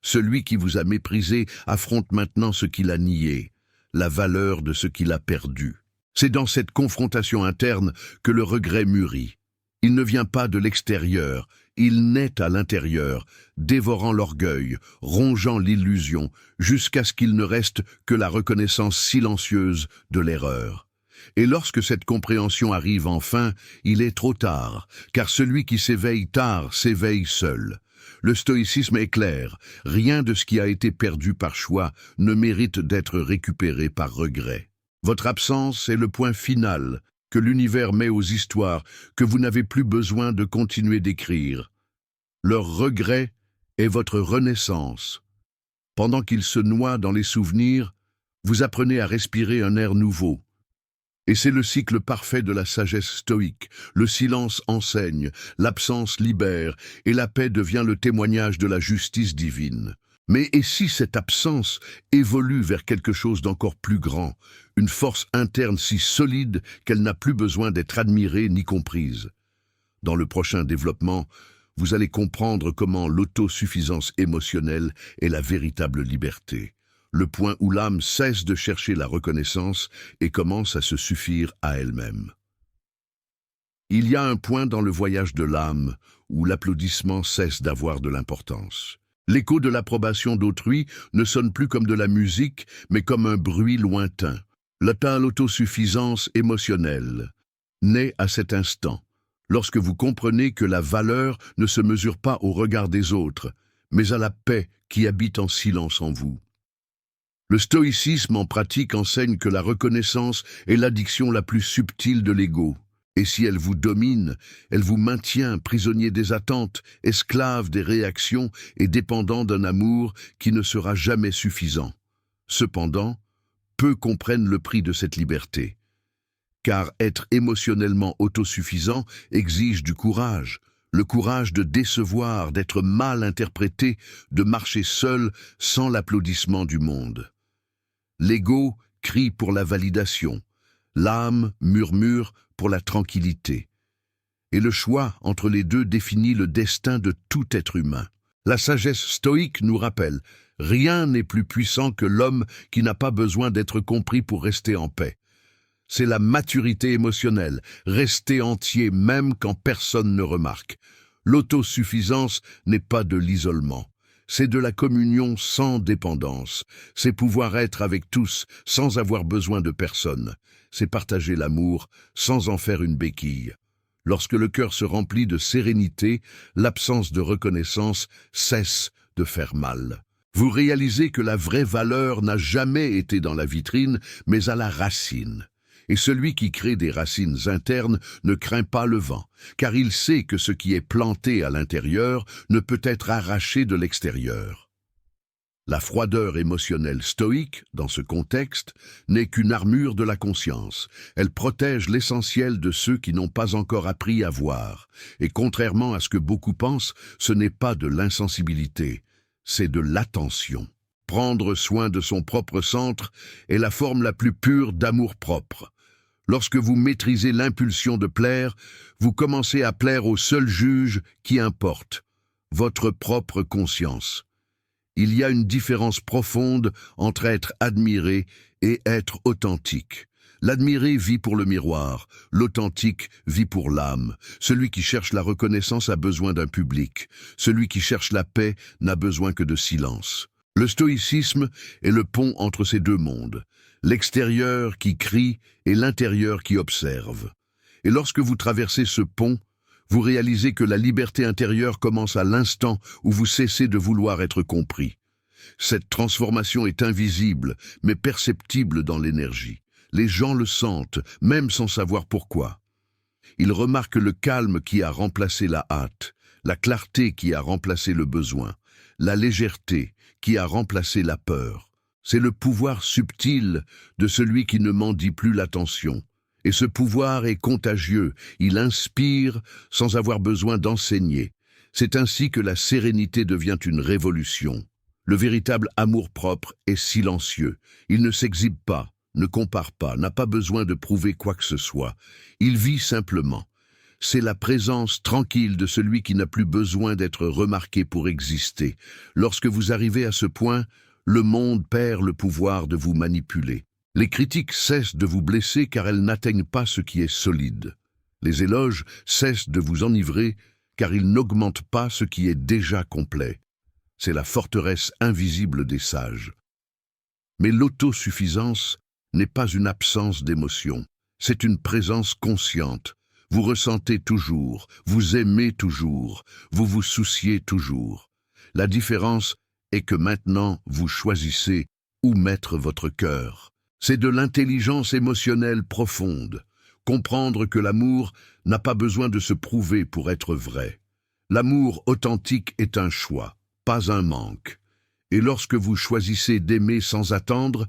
S1: Celui qui vous a méprisé affronte maintenant ce qu'il a nié, la valeur de ce qu'il a perdu. C'est dans cette confrontation interne que le regret mûrit. Il ne vient pas de l'extérieur, il naît à l'intérieur, dévorant l'orgueil, rongeant l'illusion, jusqu'à ce qu'il ne reste que la reconnaissance silencieuse de l'erreur. Et lorsque cette compréhension arrive enfin, il est trop tard, car celui qui s'éveille tard s'éveille seul. Le stoïcisme est clair, rien de ce qui a été perdu par choix ne mérite d'être récupéré par regret. Votre absence est le point final que l'univers met aux histoires que vous n'avez plus besoin de continuer d'écrire. Leur regret est votre renaissance. Pendant qu'ils se noient dans les souvenirs, vous apprenez à respirer un air nouveau. Et c'est le cycle parfait de la sagesse stoïque. Le silence enseigne, l'absence libère, et la paix devient le témoignage de la justice divine. Mais et si cette absence évolue vers quelque chose d'encore plus grand, une force interne si solide qu'elle n'a plus besoin d'être admirée ni comprise? Dans le prochain développement, vous allez comprendre comment l'autosuffisance émotionnelle est la véritable liberté, le point où l'âme cesse de chercher la reconnaissance et commence à se suffire à elle-même. Il y a un point dans le voyage de l'âme où l'applaudissement cesse d'avoir de l'importance. L'écho de l'approbation d'autrui ne sonne plus comme de la musique, mais comme un bruit lointain. L'autosuffisance émotionnelle naît à cet instant, lorsque vous comprenez que la valeur ne se mesure pas au regard des autres, mais à la paix qui habite en silence en vous. Le stoïcisme en pratique enseigne que la reconnaissance est l'addiction la plus subtile de l'ego. Et si elle vous domine, elle vous maintient prisonnier des attentes, esclave des réactions et dépendant d'un amour qui ne sera jamais suffisant. Cependant, peu comprennent le prix de cette liberté. Car être émotionnellement autosuffisant exige du courage. Le courage de décevoir, d'être mal interprété, de marcher seul sans l'applaudissement du monde. L'ego crie pour la validation. L'âme murmure pour la tranquillité. Et le choix entre les deux définit le destin de tout être humain. La sagesse stoïque nous rappelle, rien n'est plus puissant que l'homme qui n'a pas besoin d'être compris pour rester en paix. C'est la maturité émotionnelle, rester entier même quand personne ne remarque. L'autosuffisance n'est pas de l'isolement. C'est de la communion sans dépendance. C'est pouvoir être avec tous sans avoir besoin de personne. C'est partager l'amour sans en faire une béquille. Lorsque le cœur se remplit de sérénité, l'absence de reconnaissance cesse de faire mal. Vous réalisez que la vraie valeur n'a jamais été dans la vitrine, mais à la racine. Et celui qui crée des racines internes ne craint pas le vent, car il sait que ce qui est planté à l'intérieur ne peut être arraché de l'extérieur. La froideur émotionnelle stoïque, dans ce contexte, n'est qu'une armure de la conscience. Elle protège l'essentiel de ceux qui n'ont pas encore appris à voir. Et contrairement à ce que beaucoup pensent, ce n'est pas de l'insensibilité, c'est de l'attention. Prendre soin de son propre centre est la forme la plus pure d'amour-propre. Lorsque vous maîtrisez l'impulsion de plaire, vous commencez à plaire au seul juge qui importe, votre propre conscience. Il y a une différence profonde entre être admiré et être authentique. L'admiré vit pour le miroir, l'authentique vit pour l'âme. Celui qui cherche la reconnaissance a besoin d'un public. Celui qui cherche la paix n'a besoin que de silence. Le stoïcisme est le pont entre ces deux mondes, l'extérieur qui crie et l'intérieur qui observe. Et lorsque vous traversez ce pont, vous réalisez que la liberté intérieure commence à l'instant où vous cessez de vouloir être compris. Cette transformation est invisible, mais perceptible dans l'énergie. Les gens le sentent, même sans savoir pourquoi. Ils remarquent le calme qui a remplacé la hâte, la clarté qui a remplacé le besoin, la légèreté qui a remplacé la peur. C'est le pouvoir subtil de celui qui ne mendie plus l'attention. Et ce pouvoir est contagieux, il inspire sans avoir besoin d'enseigner. C'est ainsi que la sérénité devient une révolution. Le véritable amour-propre est silencieux. Il ne s'exhibe pas, ne compare pas, n'a pas besoin de prouver quoi que ce soit. Il vit simplement. C'est la présence tranquille de celui qui n'a plus besoin d'être remarqué pour exister. Lorsque vous arrivez à ce point, le monde perd le pouvoir de vous manipuler. Les critiques cessent de vous blesser car elles n'atteignent pas ce qui est solide. Les éloges cessent de vous enivrer car ils n'augmentent pas ce qui est déjà complet. C'est la forteresse invisible des sages. Mais l'autosuffisance n'est pas une absence d'émotion, c'est une présence consciente. Vous ressentez toujours, vous aimez toujours, vous vous souciez toujours. La différence est que maintenant vous choisissez où mettre votre cœur. C'est de l'intelligence émotionnelle profonde. Comprendre que l'amour n'a pas besoin de se prouver pour être vrai. L'amour authentique est un choix, pas un manque. Et lorsque vous choisissez d'aimer sans attendre,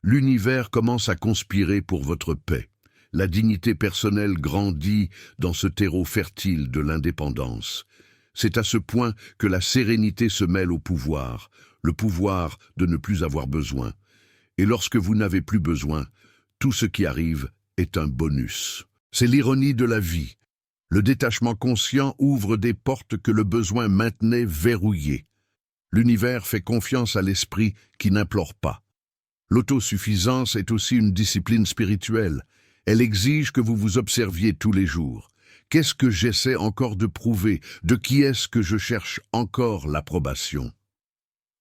S1: l'univers commence à conspirer pour votre paix. La dignité personnelle grandit dans ce terreau fertile de l'indépendance. C'est à ce point que la sérénité se mêle au pouvoir, le pouvoir de ne plus avoir besoin. Et lorsque vous n'avez plus besoin, tout ce qui arrive est un bonus. C'est l'ironie de la vie. Le détachement conscient ouvre des portes que le besoin maintenait verrouillées. L'univers fait confiance à l'esprit qui n'implore pas. L'autosuffisance est aussi une discipline spirituelle. Elle exige que vous vous observiez tous les jours. Qu'est-ce que j'essaie encore de prouver? De qui est-ce que je cherche encore l'approbation?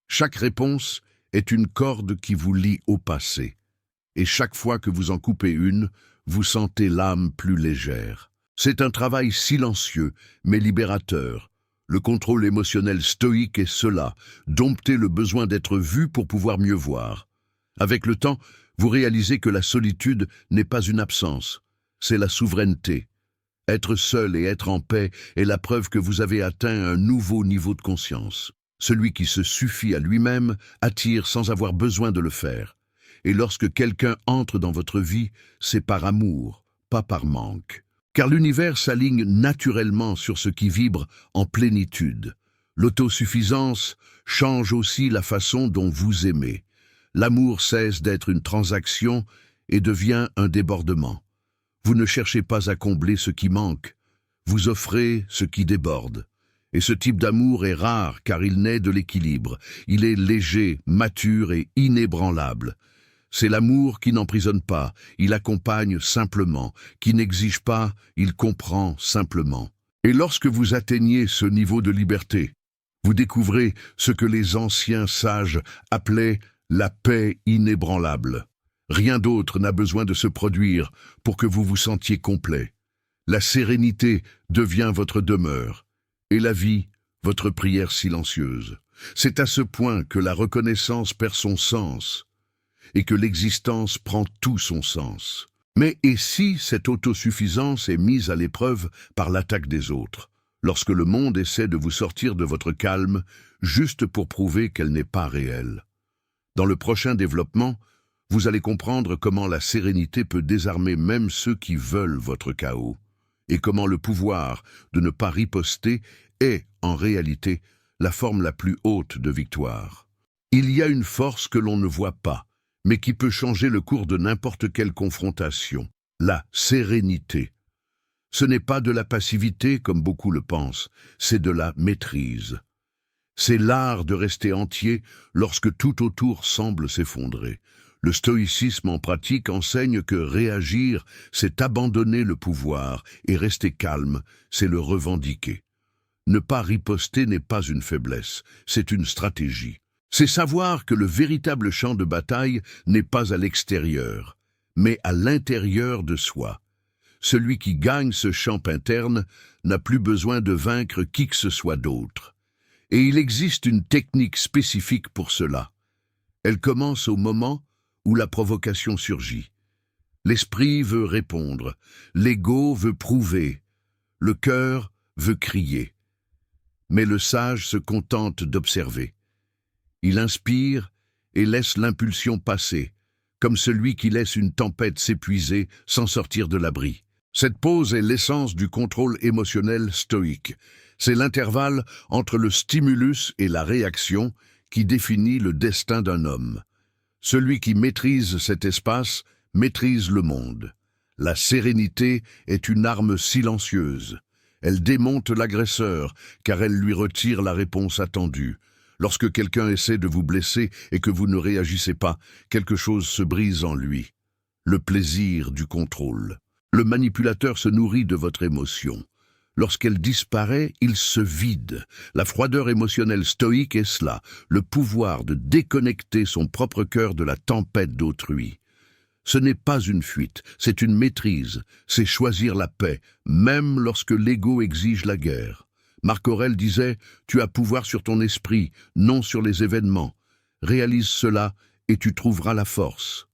S1: Chaque réponse est une corde qui vous lie au passé. Et chaque fois que vous en coupez une, vous sentez l'âme plus légère. C'est un travail silencieux, mais libérateur. Le contrôle émotionnel stoïque est cela, dompter le besoin d'être vu pour pouvoir mieux voir. Avec le temps, vous réalisez que la solitude n'est pas une absence, c'est la souveraineté. Être seul et être en paix est la preuve que vous avez atteint un nouveau niveau de conscience. Celui qui se suffit à lui-même attire sans avoir besoin de le faire. Et lorsque quelqu'un entre dans votre vie, c'est par amour, pas par manque. Car l'univers s'aligne naturellement sur ce qui vibre en plénitude. L'autosuffisance change aussi la façon dont vous aimez. L'amour cesse d'être une transaction et devient un débordement. Vous ne cherchez pas à combler ce qui manque, vous offrez ce qui déborde. Et ce type d'amour est rare car il naît de l'équilibre. Il est léger, mature et inébranlable. C'est l'amour qui n'emprisonne pas, il accompagne simplement, qui n'exige pas, il comprend simplement. Et lorsque vous atteignez ce niveau de liberté, vous découvrez ce que les anciens sages appelaient la paix inébranlable. Rien d'autre n'a besoin de se produire pour que vous vous sentiez complet. La sérénité devient votre demeure, et la vie, votre prière silencieuse. C'est à ce point que la reconnaissance perd son sens et que l'existence prend tout son sens. Mais et si cette autosuffisance est mise à l'épreuve par l'attaque des autres, lorsque le monde essaie de vous sortir de votre calme juste pour prouver qu'elle n'est pas réelle? Dans le prochain développement, vous allez comprendre comment la sérénité peut désarmer même ceux qui veulent votre chaos, et comment le pouvoir de ne pas riposter est, en réalité, la forme la plus haute de victoire. Il y a une force que l'on ne voit pas, mais qui peut changer le cours de n'importe quelle confrontation, la sérénité. Ce n'est pas de la passivité comme beaucoup le pensent, c'est de la maîtrise. C'est l'art de rester entier lorsque tout autour semble s'effondrer. Le stoïcisme en pratique enseigne que réagir, c'est abandonner le pouvoir, et rester calme, c'est le revendiquer. Ne pas riposter n'est pas une faiblesse, c'est une stratégie. C'est savoir que le véritable champ de bataille n'est pas à l'extérieur, mais à l'intérieur de soi. Celui qui gagne ce champ interne n'a plus besoin de vaincre qui que ce soit d'autre. Et il existe une technique spécifique pour cela. Elle commence au moment où la provocation surgit. L'esprit veut répondre, l'ego veut prouver, le cœur veut crier. Mais le sage se contente d'observer. Il inspire et laisse l'impulsion passer, comme celui qui laisse une tempête s'épuiser sans sortir de l'abri. Cette pause est l'essence du contrôle émotionnel stoïque. C'est l'intervalle entre le stimulus et la réaction qui définit le destin d'un homme. Celui qui maîtrise cet espace maîtrise le monde. La sérénité est une arme silencieuse. Elle démonte l'agresseur, car elle lui retire la réponse attendue. Lorsque quelqu'un essaie de vous blesser et que vous ne réagissez pas, quelque chose se brise en lui. Le plaisir du contrôle. Le manipulateur se nourrit de votre émotion. Lorsqu'elle disparaît, il se vide. La froideur émotionnelle stoïque est cela, le pouvoir de déconnecter son propre cœur de la tempête d'autrui. Ce n'est pas une fuite, c'est une maîtrise, c'est choisir la paix, même lorsque l'ego exige la guerre. Marc Aurèle disait « Tu as pouvoir sur ton esprit, non sur les événements. Réalise cela et tu trouveras la force. »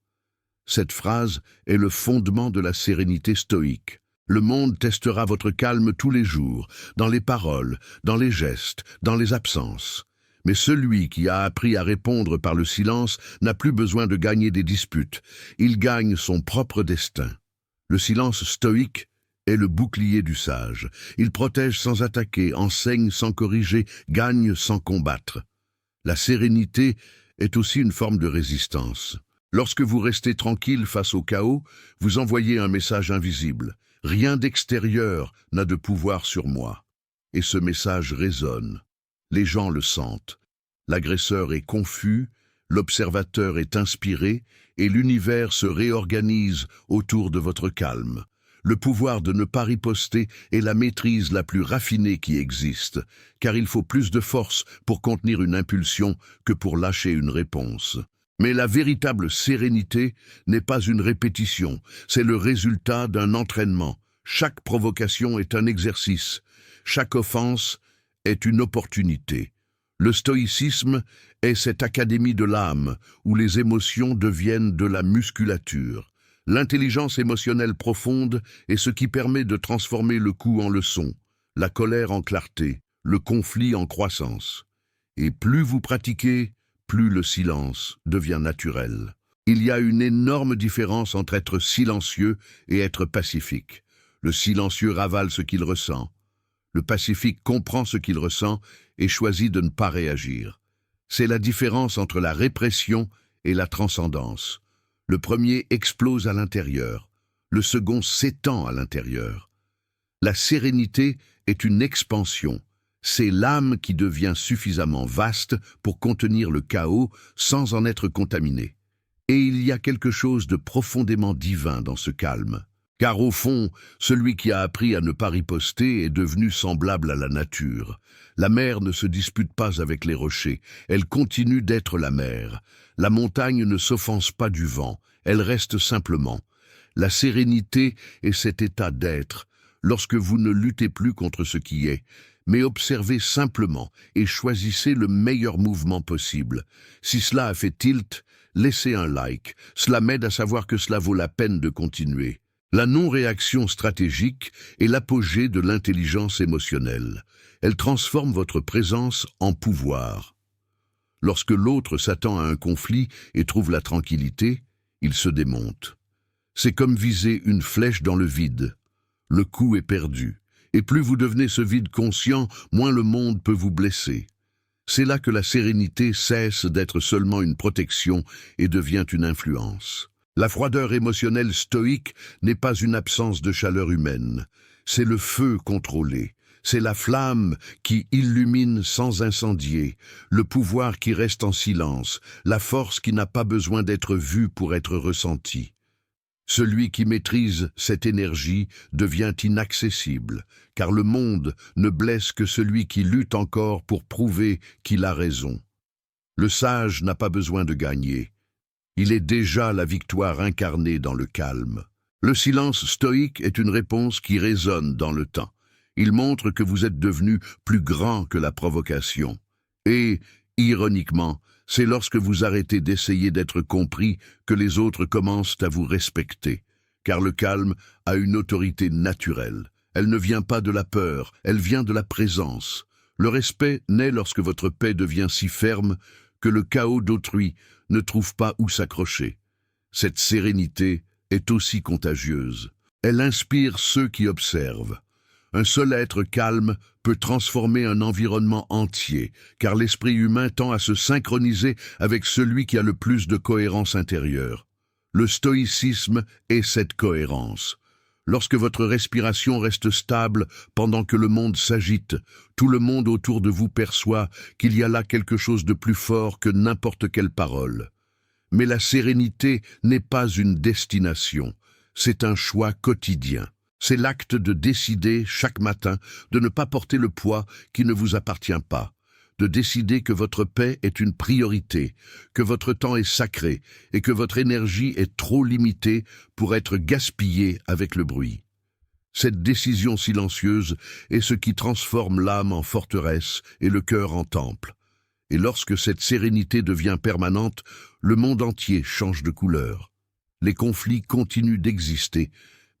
S1: Cette phrase est le fondement de la sérénité stoïque. Le monde testera votre calme tous les jours, dans les paroles, dans les gestes, dans les absences. Mais celui qui a appris à répondre par le silence n'a plus besoin de gagner des disputes. Il gagne son propre destin. Le silence stoïque est le bouclier du sage. Il protège sans attaquer, enseigne sans corriger, gagne sans combattre. La sérénité est aussi une forme de résistance. Lorsque vous restez tranquille face au chaos, vous envoyez un message invisible. Rien d'extérieur n'a de pouvoir sur moi. Et ce message résonne. Les gens le sentent. L'agresseur est confus, l'observateur est inspiré, et l'univers se réorganise autour de votre calme. Le pouvoir de ne pas riposter est la maîtrise la plus raffinée qui existe, car il faut plus de force pour contenir une impulsion que pour lâcher une réponse. Mais la véritable sérénité n'est pas une répétition, c'est le résultat d'un entraînement. Chaque provocation est un exercice, chaque offense est une opportunité. Le stoïcisme est cette académie de l'âme où les émotions deviennent de la musculature. L'intelligence émotionnelle profonde est ce qui permet de transformer le coup en leçon, la colère en clarté, le conflit en croissance. Et plus vous pratiquez, plus le silence devient naturel. Il y a une énorme différence entre être silencieux et être pacifique. Le silencieux ravale ce qu'il ressent. Le pacifique comprend ce qu'il ressent et choisit de ne pas réagir. C'est la différence entre la répression et la transcendance. Le premier explose à l'intérieur, le second s'étend à l'intérieur. La sérénité est une expansion. C'est l'âme qui devient suffisamment vaste pour contenir le chaos sans en être contaminée. Et il y a quelque chose de profondément divin dans ce calme. Car au fond, celui qui a appris à ne pas riposter est devenu semblable à la nature. La mer ne se dispute pas avec les rochers, elle continue d'être la mer. La montagne ne s'offense pas du vent, elle reste simplement. La sérénité est cet état d'être, lorsque vous ne luttez plus contre ce qui est, mais observez simplement et choisissez le meilleur mouvement possible. Si cela a fait tilt, laissez un like. Cela m'aide à savoir que cela vaut la peine de continuer. La non-réaction stratégique est l'apogée de l'intelligence émotionnelle. Elle transforme votre présence en pouvoir. Lorsque l'autre s'attend à un conflit et trouve la tranquillité, il se démonte. C'est comme viser une flèche dans le vide. Le coup est perdu. Et plus vous devenez ce vide conscient, moins le monde peut vous blesser. C'est là que la sérénité cesse d'être seulement une protection et devient une influence. La froideur émotionnelle stoïque n'est pas une absence de chaleur humaine. C'est le feu contrôlé. C'est la flamme qui illumine sans incendier, le pouvoir qui reste en silence, la force qui n'a pas besoin d'être vue pour être ressentie. Celui qui maîtrise cette énergie devient inaccessible, car le monde ne blesse que celui qui lutte encore pour prouver qu'il a raison. Le sage n'a pas besoin de gagner. Il est déjà la victoire incarnée dans le calme. Le silence stoïque est une réponse qui résonne dans le temps. Il montre que vous êtes devenu plus grand que la provocation. Et, ironiquement, c'est lorsque vous arrêtez d'essayer d'être compris que les autres commencent à vous respecter. Car le calme a une autorité naturelle. Elle ne vient pas de la peur, elle vient de la présence. Le respect naît lorsque votre paix devient si ferme que le chaos d'autrui ne trouve pas où s'accrocher. Cette sérénité est aussi contagieuse. Elle inspire ceux qui observent. Un seul être calme peut transformer un environnement entier, car l'esprit humain tend à se synchroniser avec celui qui a le plus de cohérence intérieure. Le stoïcisme est cette cohérence. Lorsque votre respiration reste stable pendant que le monde s'agite, tout le monde autour de vous perçoit qu'il y a là quelque chose de plus fort que n'importe quelle parole. Mais la sérénité n'est pas une destination, c'est un choix quotidien. C'est l'acte de décider chaque matin de ne pas porter le poids qui ne vous appartient pas, de décider que votre paix est une priorité, que votre temps est sacré et que votre énergie est trop limitée pour être gaspillée avec le bruit. Cette décision silencieuse est ce qui transforme l'âme en forteresse et le cœur en temple. Et lorsque cette sérénité devient permanente, le monde entier change de couleur. Les conflits continuent d'exister,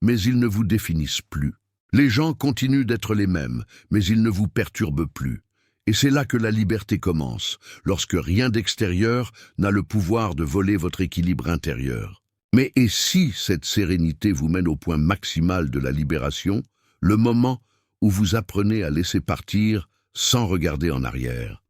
S1: mais ils ne vous définissent plus. Les gens continuent d'être les mêmes, mais ils ne vous perturbent plus. Et c'est là que la liberté commence, lorsque rien d'extérieur n'a le pouvoir de voler votre équilibre intérieur. Mais et si cette sérénité vous mène au point maximal de la libération, le moment où vous apprenez à laisser partir sans regarder en arrière?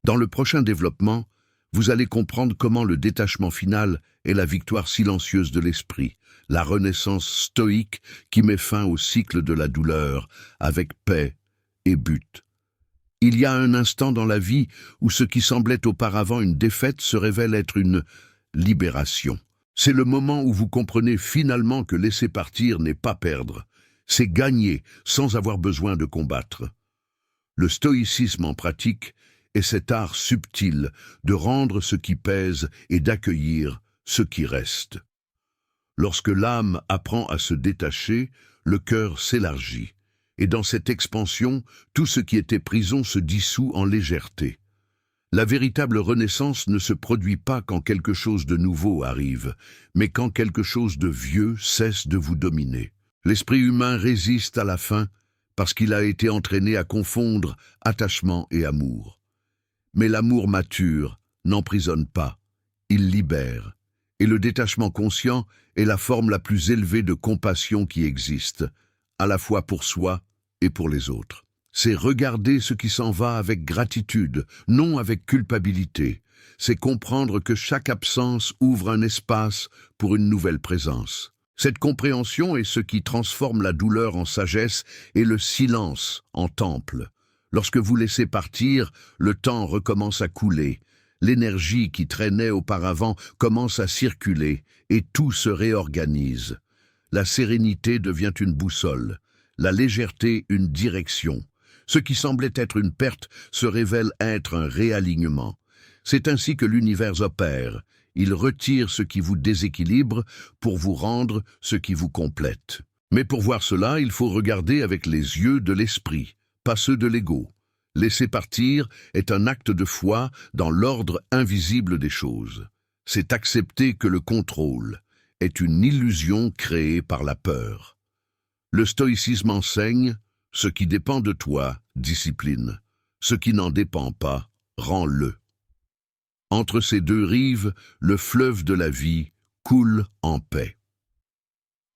S1: Dans le prochain développement, vous allez comprendre comment le détachement final est la victoire silencieuse de l'esprit, la renaissance stoïque qui met fin au cycle de la douleur avec paix et but. Il y a un instant dans la vie où ce qui semblait auparavant une défaite se révèle être une libération. C'est le moment où vous comprenez finalement que laisser partir n'est pas perdre, c'est gagner sans avoir besoin de combattre. Le stoïcisme en pratique est cet art subtil de rendre ce qui pèse et d'accueillir ce qui reste. Lorsque l'âme apprend à se détacher, le cœur s'élargit. Et dans cette expansion, tout ce qui était prison se dissout en légèreté. La véritable renaissance ne se produit pas quand quelque chose de nouveau arrive, mais quand quelque chose de vieux cesse de vous dominer. L'esprit humain résiste à la fin parce qu'il a été entraîné à confondre attachement et amour. Mais l'amour mature n'emprisonne pas, il libère. Et le détachement conscient est la forme la plus élevée de compassion qui existe, à la fois pour soi et pour les autres. C'est regarder ce qui s'en va avec gratitude, non avec culpabilité. C'est comprendre que chaque absence ouvre un espace pour une nouvelle présence. Cette compréhension est ce qui transforme la douleur en sagesse et le silence en temple. Lorsque vous laissez partir, le temps recommence à couler. L'énergie qui traînait auparavant commence à circuler et tout se réorganise. La sérénité devient une boussole, la légèreté une direction. Ce qui semblait être une perte se révèle être un réalignement. C'est ainsi que l'univers opère. Il retire ce qui vous déséquilibre pour vous rendre ce qui vous complète. Mais pour voir cela, il faut regarder avec les yeux de l'esprit, pas ceux de l'ego. Laisser partir est un acte de foi dans l'ordre invisible des choses. C'est accepter que le contrôle est une illusion créée par la peur. Le stoïcisme enseigne, ce qui dépend de toi, discipline. Ce qui n'en dépend pas, rends-le. Entre ces deux rives, le fleuve de la vie coule en paix.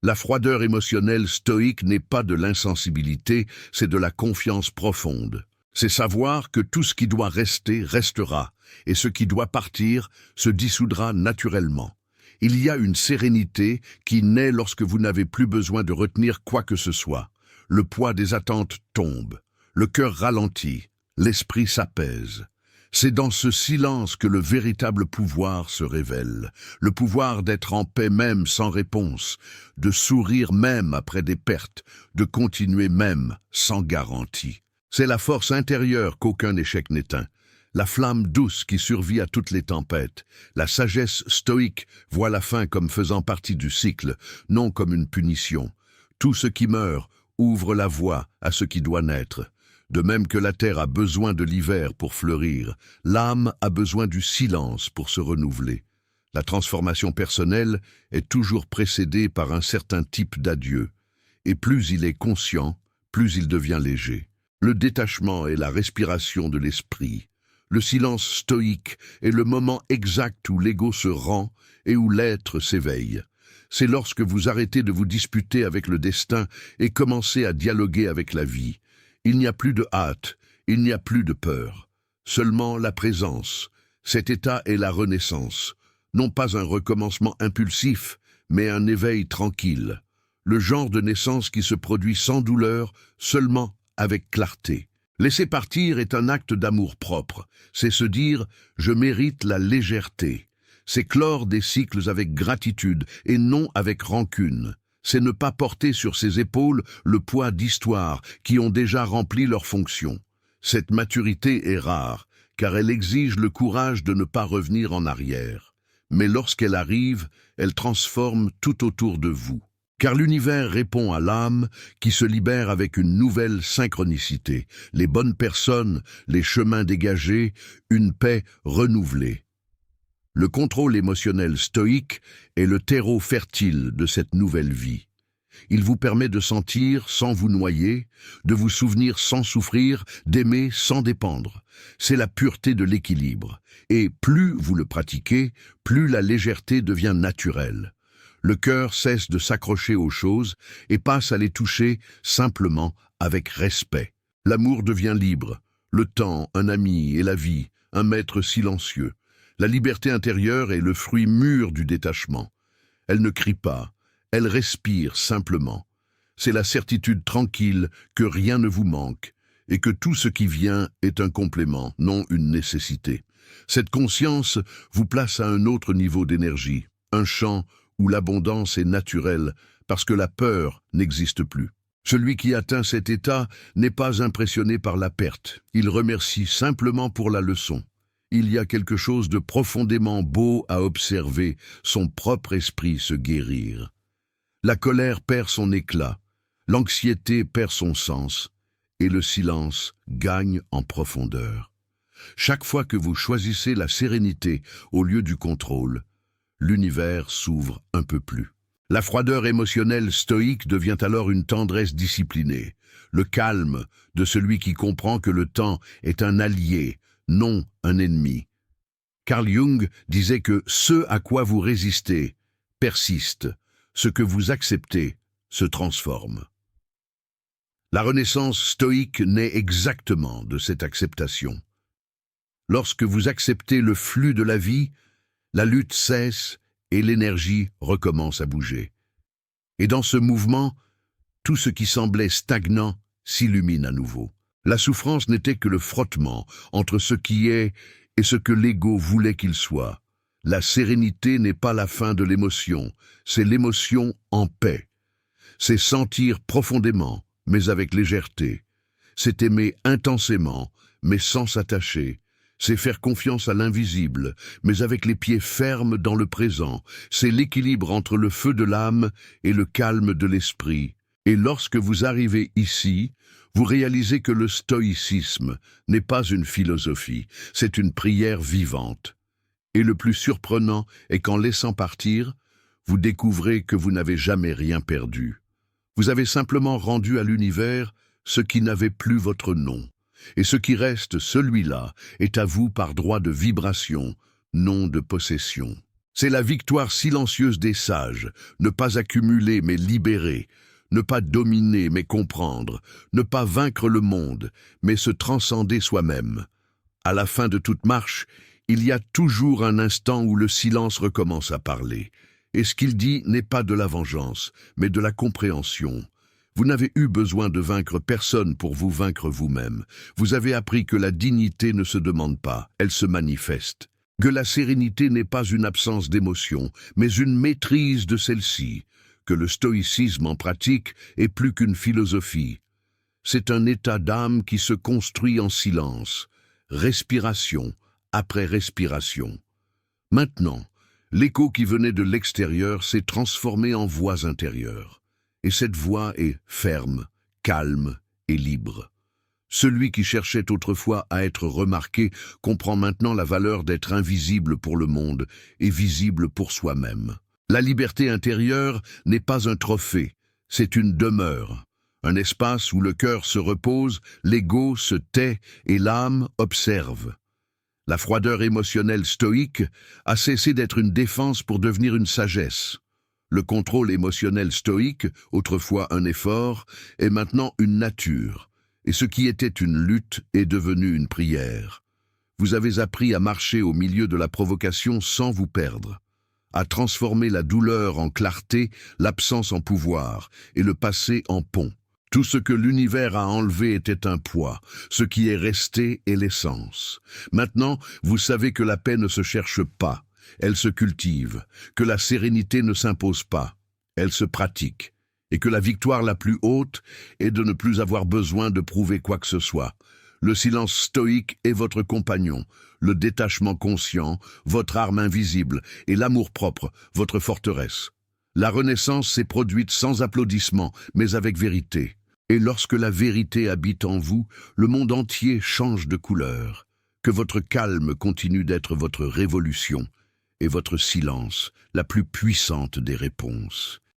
S1: La froideur émotionnelle stoïque n'est pas de l'insensibilité, c'est de la confiance profonde. C'est savoir que tout ce qui doit rester restera, et ce qui doit partir se dissoudra naturellement. Il y a une sérénité qui naît lorsque vous n'avez plus besoin de retenir quoi que ce soit. Le poids des attentes tombe, le cœur ralentit, l'esprit s'apaise. C'est dans ce silence que le véritable pouvoir se révèle, le pouvoir d'être en paix même sans réponse, de sourire même après des pertes, de continuer même sans garantie. C'est la force intérieure qu'aucun échec n'éteint, la flamme douce qui survit à toutes les tempêtes. La sagesse stoïque voit la fin comme faisant partie du cycle, non comme une punition. Tout ce qui meurt ouvre la voie à ce qui doit naître. De même que la terre a besoin de l'hiver pour fleurir, l'âme a besoin du silence pour se renouveler. La transformation personnelle est toujours précédée par un certain type d'adieu, et plus il est conscient, plus il devient léger. Le détachement est la respiration de l'esprit. Le silence stoïque est le moment exact où l'ego se rend et où l'être s'éveille. C'est lorsque vous arrêtez de vous disputer avec le destin et commencez à dialoguer avec la vie. Il n'y a plus de hâte, il n'y a plus de peur. Seulement la présence. Cet état est la renaissance. Non pas un recommencement impulsif, mais un éveil tranquille. Le genre de naissance qui se produit sans douleur, seulement avec clarté. Laisser partir est un acte d'amour-propre. C'est se dire « je mérite la légèreté ». C'est clore des cycles avec gratitude et non avec rancune. C'est ne pas porter sur ses épaules le poids d'histoires qui ont déjà rempli leur fonction. Cette maturité est rare, car elle exige le courage de ne pas revenir en arrière. Mais lorsqu'elle arrive, elle transforme tout autour de vous. Car l'univers répond à l'âme qui se libère avec une nouvelle synchronicité, les bonnes personnes, les chemins dégagés, une paix renouvelée. Le contrôle émotionnel stoïque est le terreau fertile de cette nouvelle vie. Il vous permet de sentir sans vous noyer, de vous souvenir sans souffrir, d'aimer sans dépendre. C'est la pureté de l'équilibre. Et plus vous le pratiquez, plus la légèreté devient naturelle. Le cœur cesse de s'accrocher aux choses et passe à les toucher simplement avec respect. L'amour devient libre, le temps, un ami et la vie, un maître silencieux. La liberté intérieure est le fruit mûr du détachement. Elle ne crie pas, elle respire simplement. C'est la certitude tranquille que rien ne vous manque et que tout ce qui vient est un complément, non une nécessité. Cette conscience vous place à un autre niveau d'énergie, un champ où l'abondance est naturelle parce que la peur n'existe plus. Celui qui atteint cet état n'est pas impressionné par la perte, il remercie simplement pour la leçon. Il y a quelque chose de profondément beau à observer son propre esprit se guérir. La colère perd son éclat, l'anxiété perd son sens, et le silence gagne en profondeur. Chaque fois que vous choisissez la sérénité au lieu du contrôle, l'univers s'ouvre un peu plus. La froideur émotionnelle stoïque devient alors une tendresse disciplinée, le calme de celui qui comprend que le temps est un allié, non un ennemi. Carl Jung disait que ce à quoi vous résistez persiste, ce que vous acceptez se transforme. La renaissance stoïque naît exactement de cette acceptation. Lorsque vous acceptez le flux de la vie, la lutte cesse et l'énergie recommence à bouger. Et dans ce mouvement, tout ce qui semblait stagnant s'illumine à nouveau. La souffrance n'était que le frottement entre ce qui est et ce que l'ego voulait qu'il soit. La sérénité n'est pas la fin de l'émotion, c'est l'émotion en paix. C'est sentir profondément, mais avec légèreté. C'est aimer intensément, mais sans s'attacher. C'est faire confiance à l'invisible, mais avec les pieds fermes dans le présent. C'est l'équilibre entre le feu de l'âme et le calme de l'esprit. Et lorsque vous arrivez ici, Vous réalisez que le stoïcisme n'est pas une philosophie, c'est une prière vivante. Et le plus surprenant est qu'en laissant partir, vous découvrez que vous n'avez jamais rien perdu. Vous avez simplement rendu à l'univers ce qui n'avait plus votre nom. Et ce qui reste, celui-là, est à vous par droit de vibration, non de possession. C'est la victoire silencieuse des sages, ne pas accumuler mais libérer, ne pas dominer mais comprendre, ne pas vaincre le monde, mais se transcender soi-même. À la fin de toute marche, il y a toujours un instant où le silence recommence à parler. Et ce qu'il dit n'est pas de la vengeance, mais de la compréhension. Vous n'avez eu besoin de vaincre personne pour vous vaincre vous-même. Vous avez appris que la dignité ne se demande pas, elle se manifeste. Que la sérénité n'est pas une absence d'émotion, mais une maîtrise de celle-ci. Que le stoïcisme en pratique est plus qu'une philosophie. C'est un état d'âme qui se construit en silence, respiration après respiration. Maintenant, l'écho qui venait de l'extérieur s'est transformé en voix intérieure. Et cette voix est ferme, calme et libre. Celui qui cherchait autrefois à être remarqué comprend maintenant la valeur d'être invisible pour le monde et visible pour soi-même. La liberté intérieure n'est pas un trophée, c'est une demeure. Un espace où le cœur se repose, l'ego se tait et l'âme observe. La froideur émotionnelle stoïque a cessé d'être une défense pour devenir une sagesse. Le contrôle émotionnel stoïque, autrefois un effort, est maintenant une nature, et ce qui était une lutte est devenu une prière. Vous avez appris à marcher au milieu de la provocation sans vous perdre, à transformer la douleur en clarté, l'absence en pouvoir, et le passé en pont. Tout ce que l'univers a enlevé était un poids, ce qui est resté est l'essence. Maintenant, vous savez que la paix ne se cherche pas, elle se cultive, que la sérénité ne s'impose pas, elle se pratique, et que la victoire la plus haute est de ne plus avoir besoin de prouver quoi que ce soit. Le silence stoïque est votre compagnon, le détachement conscient, votre arme invisible, et l'amour-propre, votre forteresse. La renaissance s'est produite sans applaudissements, mais avec vérité. Et lorsque la vérité habite en vous, le monde entier change de couleur. Que votre calme continue d'être votre révolution, et votre silence, la plus puissante des réponses.